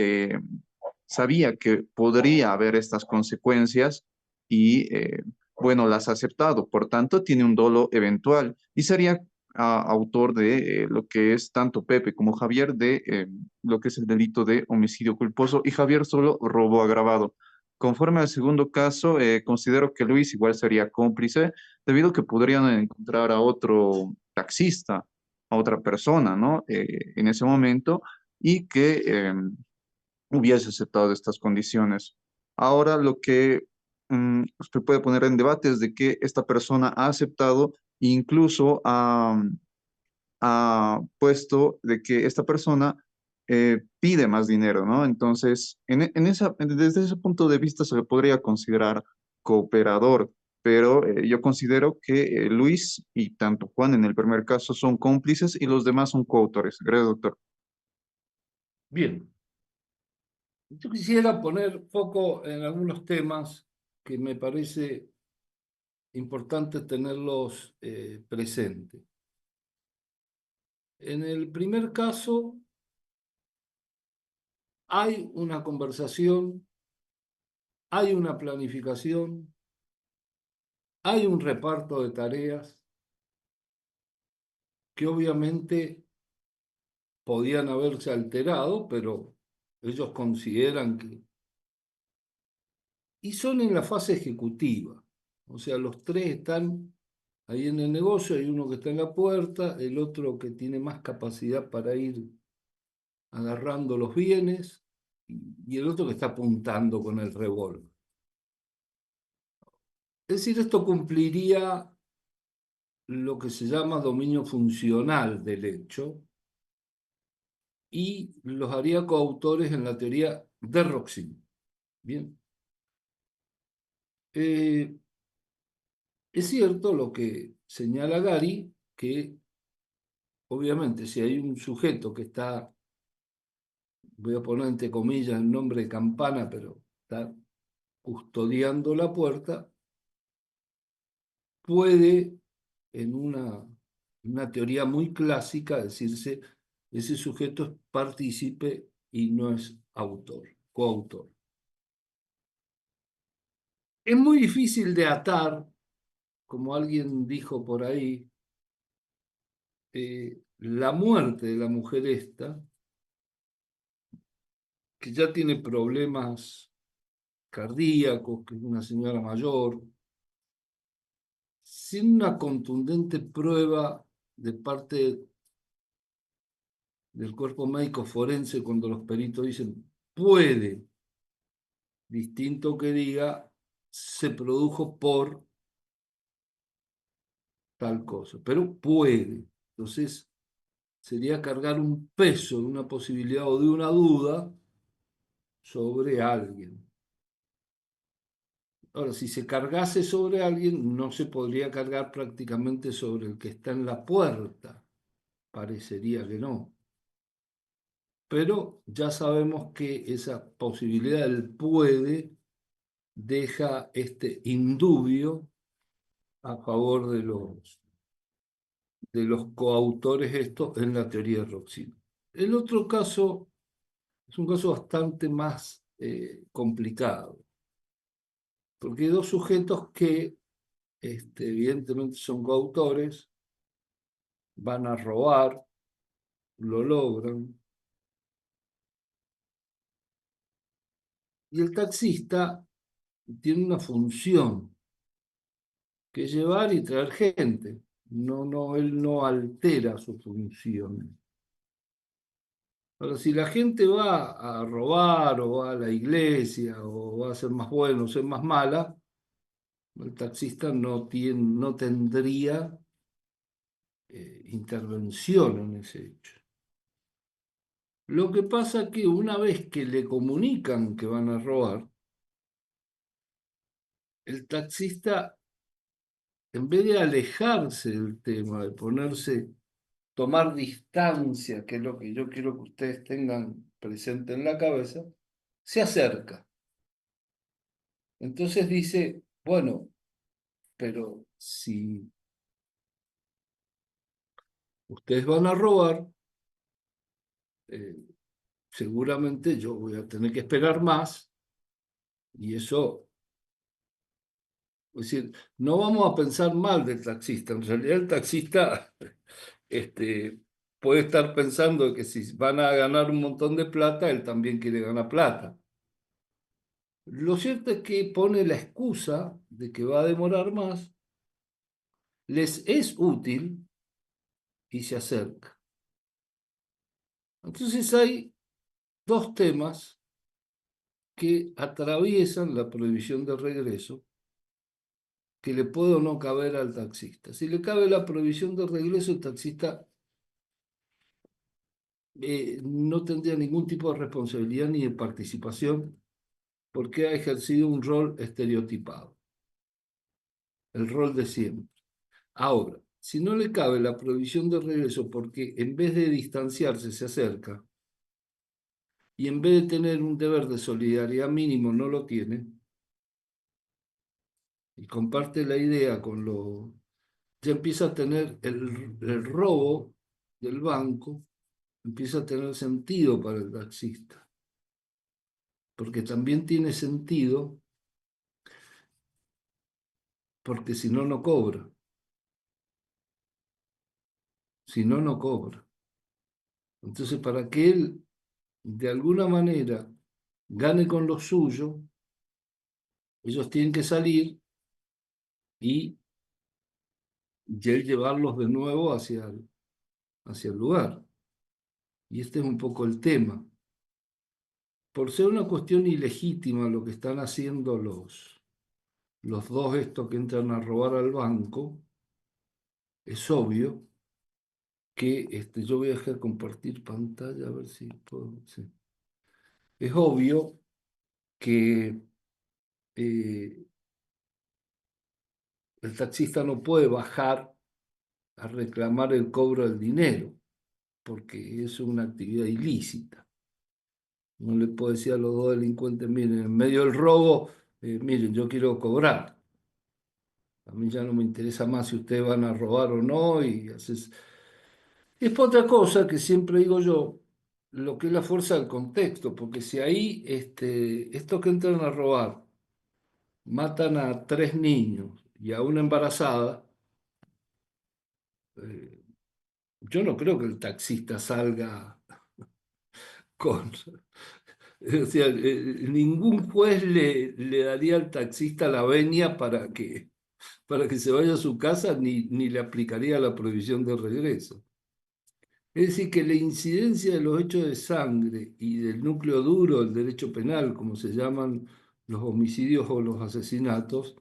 sabía que podría haber estas consecuencias y bueno, las ha aceptado, por tanto tiene un dolo eventual y sería autor de lo que es tanto Pepe como Javier de lo que es el delito de homicidio culposo y Javier solo robo agravado. Conforme al segundo caso, considero que Luis igual sería cómplice debido a que podrían encontrar a otro taxista, a otra persona, ¿no? En ese momento y que hubiese aceptado estas condiciones. Ahora lo que usted puede poner en debate es de que esta persona ha aceptado e incluso ha puesto de que esta persona pide más dinero, ¿no? Entonces, desde ese punto de vista se le podría considerar cooperador, pero yo considero que Luis y tanto Juan en el primer caso son cómplices y los demás son coautores. Gracias, doctor. Bien, yo quisiera poner foco en algunos temas que me parece importante tenerlos presentes. En el primer caso, hay una conversación, hay una planificación, hay un reparto de tareas que obviamente podían haberse alterado, pero ellos consideran que... Y son en la fase ejecutiva, o sea, los tres están ahí en el negocio, hay uno que está en la puerta, el otro que tiene más capacidad para ir agarrando los bienes y el otro que está apuntando con el revólver. Es decir, esto cumpliría lo que se llama dominio funcional del hecho y los haría coautores en la teoría de Roxin. Bien. Es cierto lo que señala Gary, que obviamente si hay un sujeto que está, voy a poner entre comillas el nombre de campana, pero está custodiando la puerta, puede, en una teoría muy clásica, decirse, ese sujeto es partícipe y no es autor, coautor. Es muy difícil de atar, como alguien dijo por ahí, la muerte de la mujer esta, que ya tiene problemas cardíacos, que es una señora mayor, sin una contundente prueba de parte del cuerpo médico forense cuando los peritos dicen puede, distinto que diga se produjo por tal cosa, pero puede. Entonces sería cargar un peso de una posibilidad o de una duda sobre alguien. Ahora, si se cargase sobre alguien, no se podría cargar prácticamente sobre el que está en la puerta. Parecería que no. Pero ya sabemos que esa posibilidad del puede deja este indubio a favor de los coautores estos en la teoría de Roxin. El otro caso es un caso bastante más complicado, porque hay dos sujetos que evidentemente son coautores, van a robar, lo logran, y el taxista tiene una función, que es llevar y traer gente. Él no altera su función. Ahora, si la gente va a robar o va a la iglesia o va a ser más bueno o ser más mala, el taxista no tendría intervención en ese hecho. Lo que pasa es que una vez que le comunican que van a robar, el taxista, en vez de alejarse del tema, de tomar distancia, que es lo que yo quiero que ustedes tengan presente en la cabeza, se acerca. Entonces dice, bueno, pero si ustedes van a robar, eh, seguramente yo voy a tener que esperar más y eso Es decir, no vamos a pensar mal del taxista. En realidad el taxista puede estar pensando que si van a ganar un montón de plata, él también quiere ganar plata. Lo cierto es que pone la excusa de que va a demorar más, les es útil y se acerca. Entonces hay dos temas que atraviesan la prohibición de regreso que le puede o no caber al taxista. Si le cabe la prohibición de regreso, el taxista no tendría ningún tipo de responsabilidad ni de participación porque ha ejercido un rol estereotipado, el rol de siempre. Ahora, si no le cabe la prohibición de regreso porque en vez de distanciarse se acerca y en vez de tener un deber de solidaridad mínimo no lo tiene y comparte la idea con lo... ya empieza a tener el robo del banco, empieza a tener sentido para el taxista, porque también tiene sentido porque si no, no cobra. Si no, no cobra. Entonces, para que él, de alguna manera, gane con lo suyo, ellos tienen que salir y él llevarlos de nuevo hacia el lugar. Y este es un poco el tema. Por ser una cuestión ilegítima lo que están haciendo los dos estos que entran a robar al banco, es obvio que yo voy a dejar compartir pantalla, a ver si puedo. Sí. Es obvio que el taxista no puede bajar a reclamar el cobro del dinero, porque es una actividad ilícita. No le puedo decir a los dos delincuentes, miren, en medio del robo, miren, yo quiero cobrar. A mí ya no me interesa más si ustedes van a robar o no. Y haces... Es otra cosa que siempre digo yo, lo que es la fuerza del contexto, porque si ahí estos que entran a robar matan a 3 niños y a una embarazada, eh, yo no creo que el taxista salga con... O sea, ningún juez le daría al taxista la venia para que se vaya a su casa ni le aplicaría la prohibición de regreso. Es decir, que la incidencia de los hechos de sangre y del núcleo duro del derecho penal, como se llaman los homicidios o los asesinatos,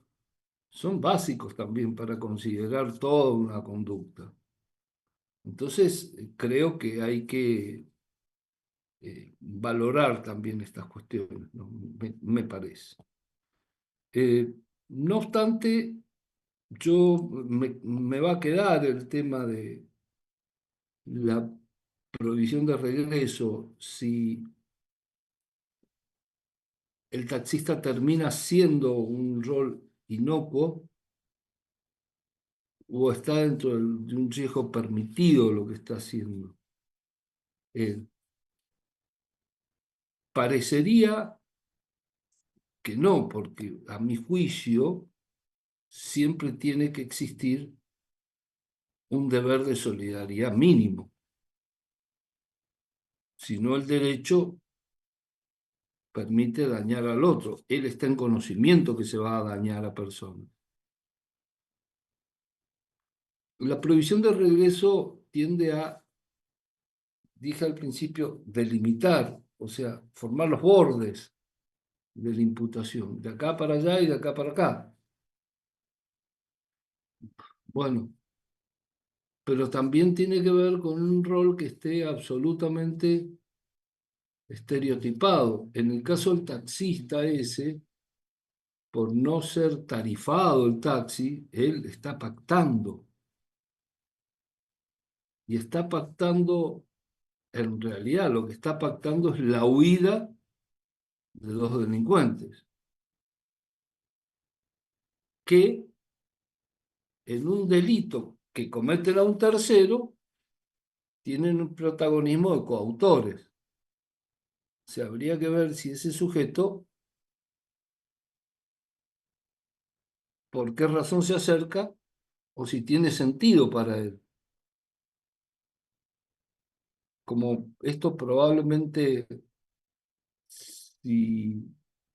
son básicos también para considerar toda una conducta. Entonces, creo que hay que valorar también estas cuestiones, ¿no? Me parece. No obstante, me va a quedar el tema de la prohibición de regreso si el taxista termina siendo un rol inocuo o está dentro de un riesgo permitido lo que está haciendo. Parecería que no, porque a mi juicio siempre tiene que existir un deber de solidaridad mínimo. Si no, el derecho permite dañar al otro. Él está en conocimiento que se va a dañar a personas. La prohibición de regreso tiende a, dije al principio, delimitar, o sea, formar los bordes de la imputación, de acá para allá y de acá para acá. Bueno, pero también tiene que ver con un rol que esté absolutamente estereotipado. En el caso del taxista ese, por no ser tarifado el taxi, él está pactando. Y está pactando, en realidad lo que está pactando es la huida de dos delincuentes, que en un delito que cometen a un tercero, tienen un protagonismo de coautores. O sea, habría que ver si ese sujeto por qué razón se acerca o si tiene sentido para él. Como esto probablemente, si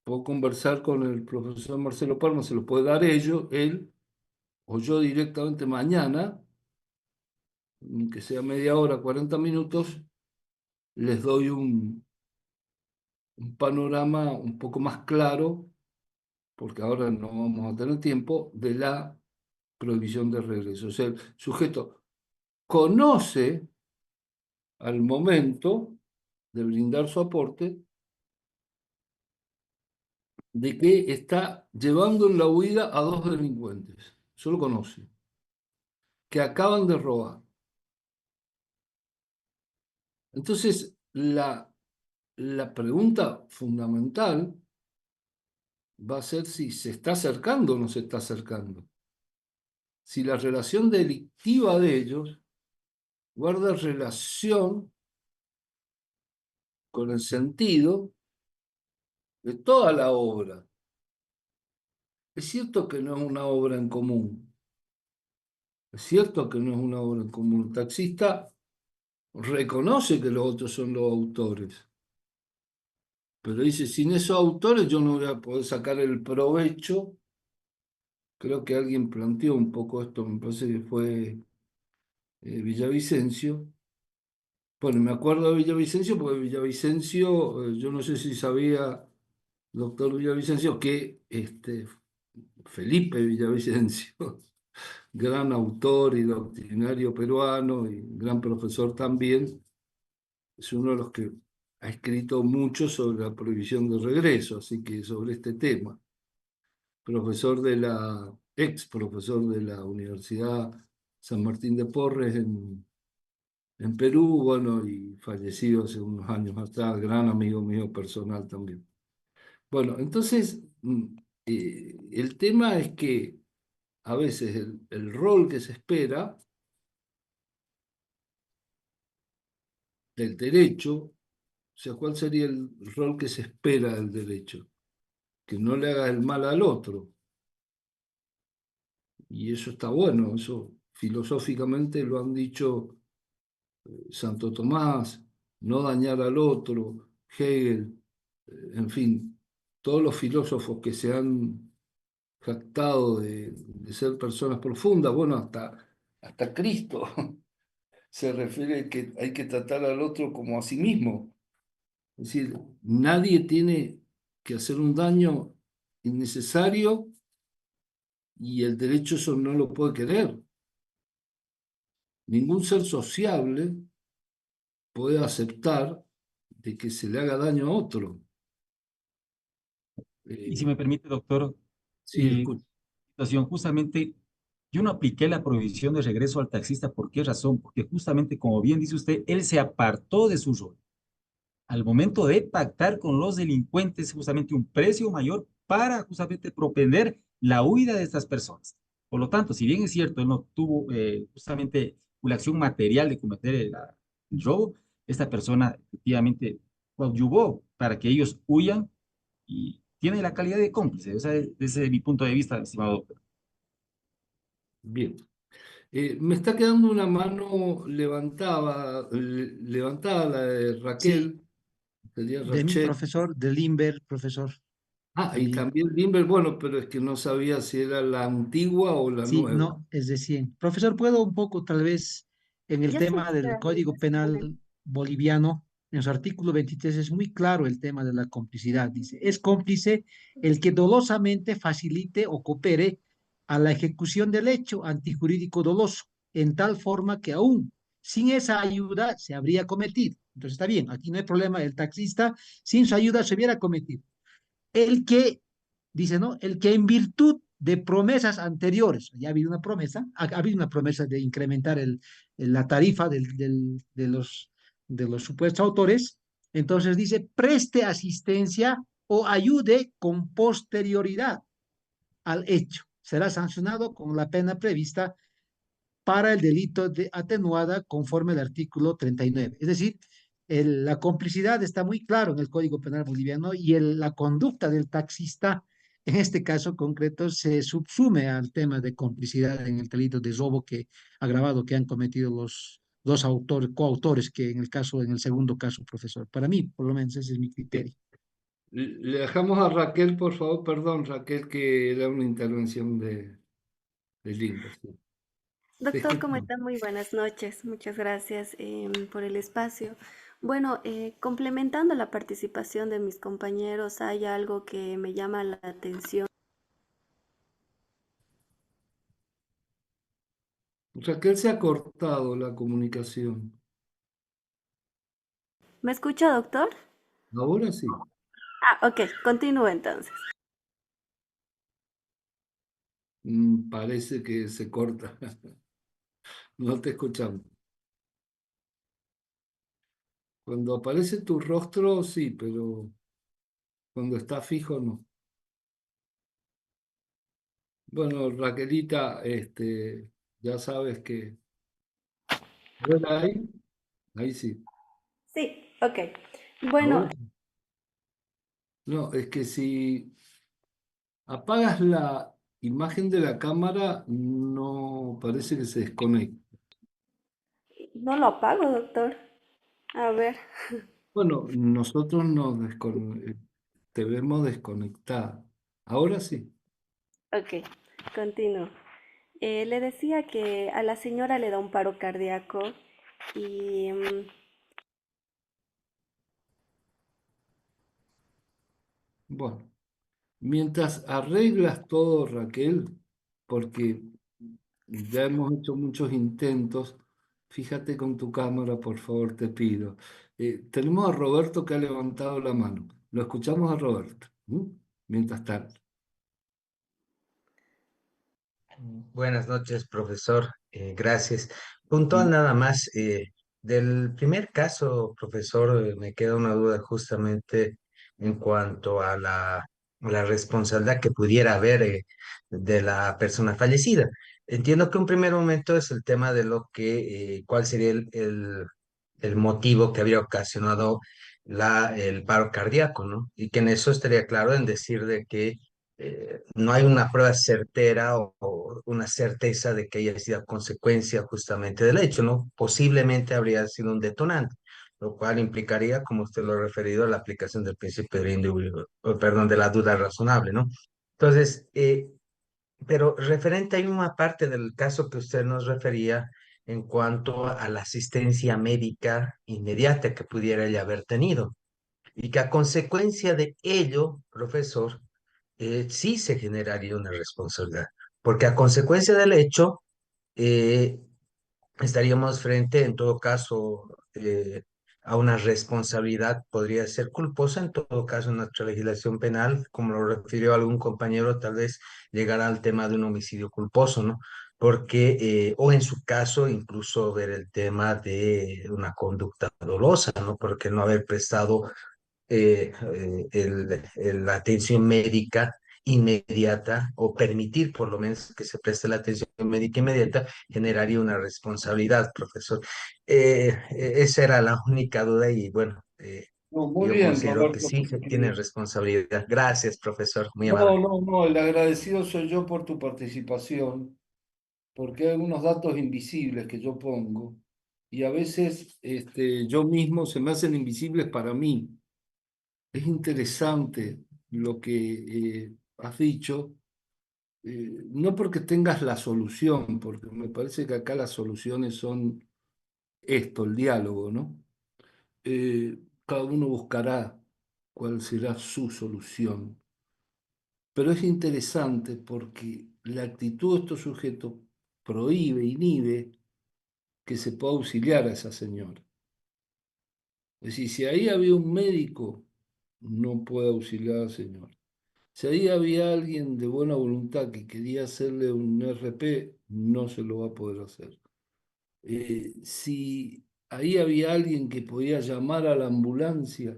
puedo conversar con el profesor Marcelo Palma, se lo puede dar él o yo directamente mañana, que sea media hora, 40 minutos, les doy un panorama un poco más claro, porque ahora no vamos a tener tiempo, de la prohibición de regreso. O sea, el sujeto conoce al momento de brindar su aporte de que está llevando en la huida a dos delincuentes. Eso lo conoce, que acaban de robar. Entonces, la pregunta fundamental va a ser si se está acercando o no se está acercando. Si la relación delictiva de ellos guarda relación con el sentido de toda la obra. Es cierto que no es una obra en común. Es cierto que no es una obra en común. El taxista reconoce que los otros son los autores, pero dice, sin esos autores yo no voy a poder sacar el provecho. Creo que alguien planteó un poco esto, me parece que fue Villavicencio. Bueno, me acuerdo de Villavicencio porque Villavicencio, yo no sé si sabía, doctor Villavicencio, que Felipe Villavicencio, gran autor y doctrinario peruano y gran profesor también, es uno de los que ha escrito mucho sobre la prohibición de regreso, así que sobre este tema. Ex profesor de la Universidad San Martín de Porres en Perú, bueno, y fallecido hace unos años más tarde, gran amigo mío personal también. Bueno, entonces, el tema es que a veces el rol que se espera del derecho, o sea, ¿cuál sería el rol que se espera del derecho? Que no le haga el mal al otro. Y eso está bueno, eso filosóficamente lo han dicho Santo Tomás, no dañar al otro, Hegel, en fin, todos los filósofos que se han jactado de ser personas profundas, bueno, hasta Cristo se refiere que hay que tratar al otro como a sí mismo. Es decir, nadie tiene que hacer un daño innecesario y el derecho eso no lo puede querer. Ningún ser sociable puede aceptar de que se le haga daño a otro. Y si me permite, doctor, Sí, escucho. situación, justamente yo no apliqué la prohibición de regreso al taxista. ¿Por qué razón? Porque justamente, como bien dice usted, él se apartó de su rol. Al momento de pactar con los delincuentes, justamente un precio mayor para justamente propender la huida de estas personas. Por lo tanto, si bien es cierto, él no tuvo justamente una acción material de cometer el robo, esta persona efectivamente coadyuvó para que ellos huyan y tiene la calidad de cómplice. O sea, desde mi punto de vista, estimado doctor. Bien. Me está quedando una mano levantada la de Sí, Raquel, sería de mi Rachel. profesor, de Limber, profesor, Ah, y también. también Limber, bueno, pero es que no sabía si era la antigua o la Sí, nueva. no, es de 100. Profesor, ¿puedo un poco tal vez en el tema del Código Penal boliviano? En su artículo 23 es muy claro el tema de la complicidad. Dice, es cómplice el que dolosamente facilite o coopere a la ejecución del hecho antijurídico doloso, en tal forma que aún sin esa ayuda se habría cometido. Entonces está bien, aquí no hay problema, el taxista sin su ayuda se hubiera cometido. El que, dice, ¿no? El que en virtud de promesas anteriores, ya ha habido una promesa, ha habido una promesa de incrementar la tarifa de los supuestos autores, entonces dice, preste asistencia o ayude con posterioridad al hecho. Será sancionado con la pena prevista para el delito de atenuada conforme al artículo 39. Es decir, la complicidad está muy claro en el Código Penal boliviano y la conducta del taxista en este caso concreto se subsume al tema de complicidad en el delito de robo agravado que han cometido los dos autores, coautores, que en el segundo caso, profesor. Para mí, por lo menos, ese es mi criterio. Le dejamos a Raquel, por favor, perdón, Raquel, que era una intervención de Linda. Sí. Te Doctor, ¿cómo escuchamos. está? Muy buenas noches. Muchas gracias por el espacio. Bueno, complementando la participación de mis compañeros, hay algo que me llama la atención. Raquel, se ha cortado la comunicación. ¿Me escucha, doctor? Ahora sí. Ah, ok, continúo entonces. Parece que se corta. No te escuchamos. Cuando aparece tu rostro, sí, pero cuando está fijo, no. Bueno, Raquelita, ya sabes que... Bueno, ahí sí. Sí, ok. Ahora Bueno, sí. No, es que si apagas la imagen de la cámara, no parece que se desconecta. no lo apago, doctor. A ver, Bueno, nosotros te vemos desconectada. Ahora sí. ok, continúo. Le decía que a la señora le da un paro cardíaco y Bueno, mientras arreglas todo, Raquel, porque ya hemos hecho muchos intentos, fíjate con tu cámara, por favor, te pido. Tenemos a Roberto que ha levantado la mano. Lo escuchamos a Roberto. Mientras tanto. Buenas noches, profesor. Gracias. Puntual Mm, nada más. Del primer caso, profesor, me queda una duda justamente en cuanto a la responsabilidad que pudiera haber de la persona fallecida. Entiendo que un primer momento es el tema de cuál sería el motivo que habría ocasionado el paro cardíaco, ¿no? Y que en eso estaría claro en decir de que no hay una prueba certera o una certeza de que haya sido consecuencia justamente del hecho, ¿no? Posiblemente habría sido un detonante, lo cual implicaría, como usted lo ha referido, la aplicación del principio perdón, de la duda razonable, ¿no? Entonces, pero referente hay una parte del caso que usted nos refería en cuanto a la asistencia médica inmediata que pudiera ella haber tenido y que a consecuencia de ello, profesor, sí se generaría una responsabilidad, porque a consecuencia del hecho, eh, estaríamos frente, en todo caso, a una responsabilidad, podría ser culposa, en todo caso, en nuestra legislación penal, como lo refirió algún compañero, tal vez llegará al tema de un homicidio culposo, ¿no? Porque, o en su caso, incluso ver el tema de una conducta dolosa, ¿no? Porque no haber prestado la atención médica inmediata o permitir por lo menos que se preste la atención médica inmediata generaría una responsabilidad, profesor. Esa era la única duda y bueno, No, muy yo bien, considero que Roberto, sí tiene porque... responsabilidad. Gracias, profesor, muy No, amable. no, no, el agradecido soy yo por tu participación, porque hay algunos datos invisibles que yo pongo y a veces yo mismo se me hacen invisibles para mí. Es interesante lo que has dicho, no porque tengas la solución, porque me parece que acá las soluciones son esto, el diálogo, ¿no? Cada uno buscará cuál será su solución. Pero es interesante porque la actitud de estos sujetos prohíbe, inhibe que se pueda auxiliar a esa señora. Es decir, si ahí había un médico, no puede auxiliar a la señora. Si ahí había alguien de buena voluntad que quería hacerle un RP, no se lo va a poder hacer. Si ahí había alguien que podía llamar a la ambulancia,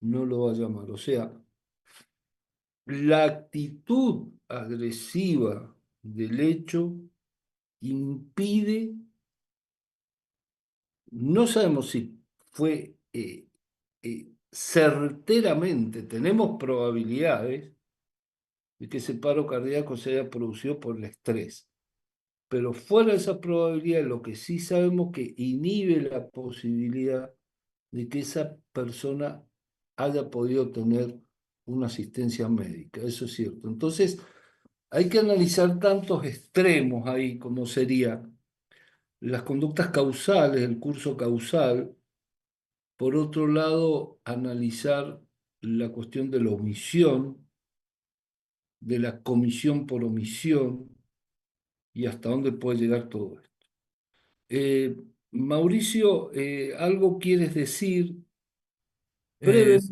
no lo va a llamar. O sea, la actitud agresiva del hecho impide, no sabemos si fue certeramente, tenemos probabilidades, de que ese paro cardíaco se haya producido por el estrés. Pero fuera de esa probabilidad, lo que sí sabemos que inhibe la posibilidad de que esa persona haya podido tener una asistencia médica. Eso es cierto. Entonces, hay que analizar tantos extremos ahí, como sería las conductas causales, el curso causal. Por otro lado, analizar la cuestión de la omisión, de la comisión por omisión y hasta dónde puede llegar todo esto. Eh, Mauricio, ¿algo quieres decir Es,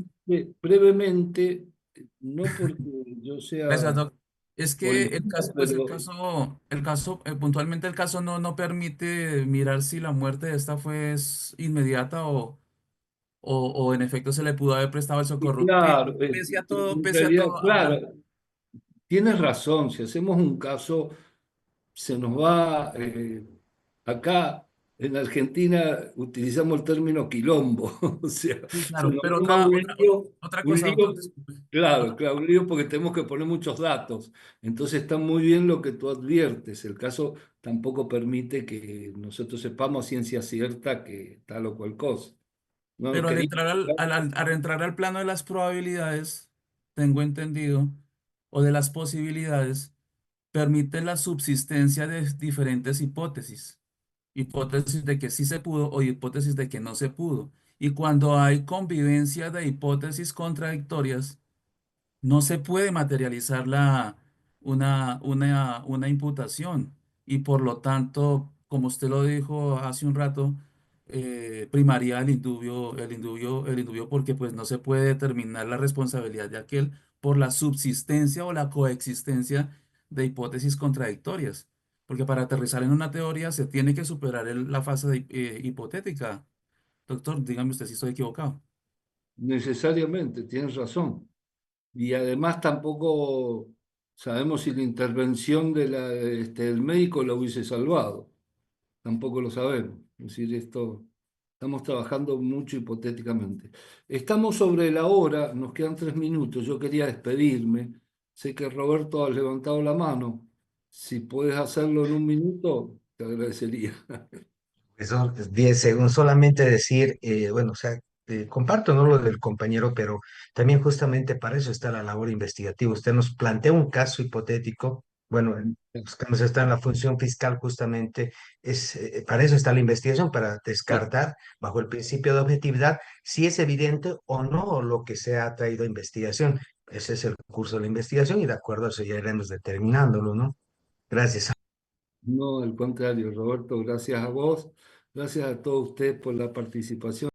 brevemente, no porque yo gracias, sea doc. Es que el policía, caso, pues puntualmente el caso no permite mirar si la muerte de esta fue inmediata o en efecto se le pudo haber prestado el y socorro. claro, en Pese a realidad, todo, ajá. claro, tienes razón, si hacemos un caso, se nos va, acá en Argentina utilizamos el término quilombo, o sea, Sí, se claro, nos pero arma otra un cosa, doctor, lío, disculpe. claro, Otra- claro, un lío porque tenemos que poner muchos datos. Entonces está muy bien lo que tú adviertes, el caso tampoco permite que nosotros sepamos a ciencia cierta que tal o cual cosa. No, Pero quería... al entrar al plano de las probabilidades, tengo entendido, o de las posibilidades, permite la subsistencia de diferentes hipótesis. Hipótesis de que sí se pudo o hipótesis de que no se pudo. Y cuando hay convivencia de hipótesis contradictorias, no se puede materializar una imputación y por lo tanto, como usted lo dijo hace un rato, primaría el indubio porque pues no se puede determinar la responsabilidad de aquel por la subsistencia o la coexistencia de hipótesis contradictorias. Porque para aterrizar en una teoría se tiene que superar la fase hipotética. Doctor, dígame usted si estoy equivocado. Necesariamente, tienes razón. Y además tampoco sabemos si la intervención del médico lo hubiese salvado. Tampoco lo sabemos. Es decir, esto estamos trabajando mucho hipotéticamente. Estamos sobre la hora, nos quedan 3 minutos. Yo quería despedirme. Sé que Roberto ha levantado la mano. Si puedes hacerlo en un minuto, te agradecería. Eso, 10 segundos, solamente decir, bueno, o sea, comparto, ¿no? Lo del compañero, pero también justamente para eso está la labor investigativa. Usted nos plantea un caso hipotético, bueno, buscamos está en la función fiscal justamente, para eso está la investigación, para descartar bajo el principio de objetividad si es evidente o no lo que se ha traído a investigación. Ese es el curso de la investigación y de acuerdo a eso ya iremos determinándolo, ¿no? Gracias. No, al contrario, Roberto, gracias a vos. Gracias a todos ustedes por la participación.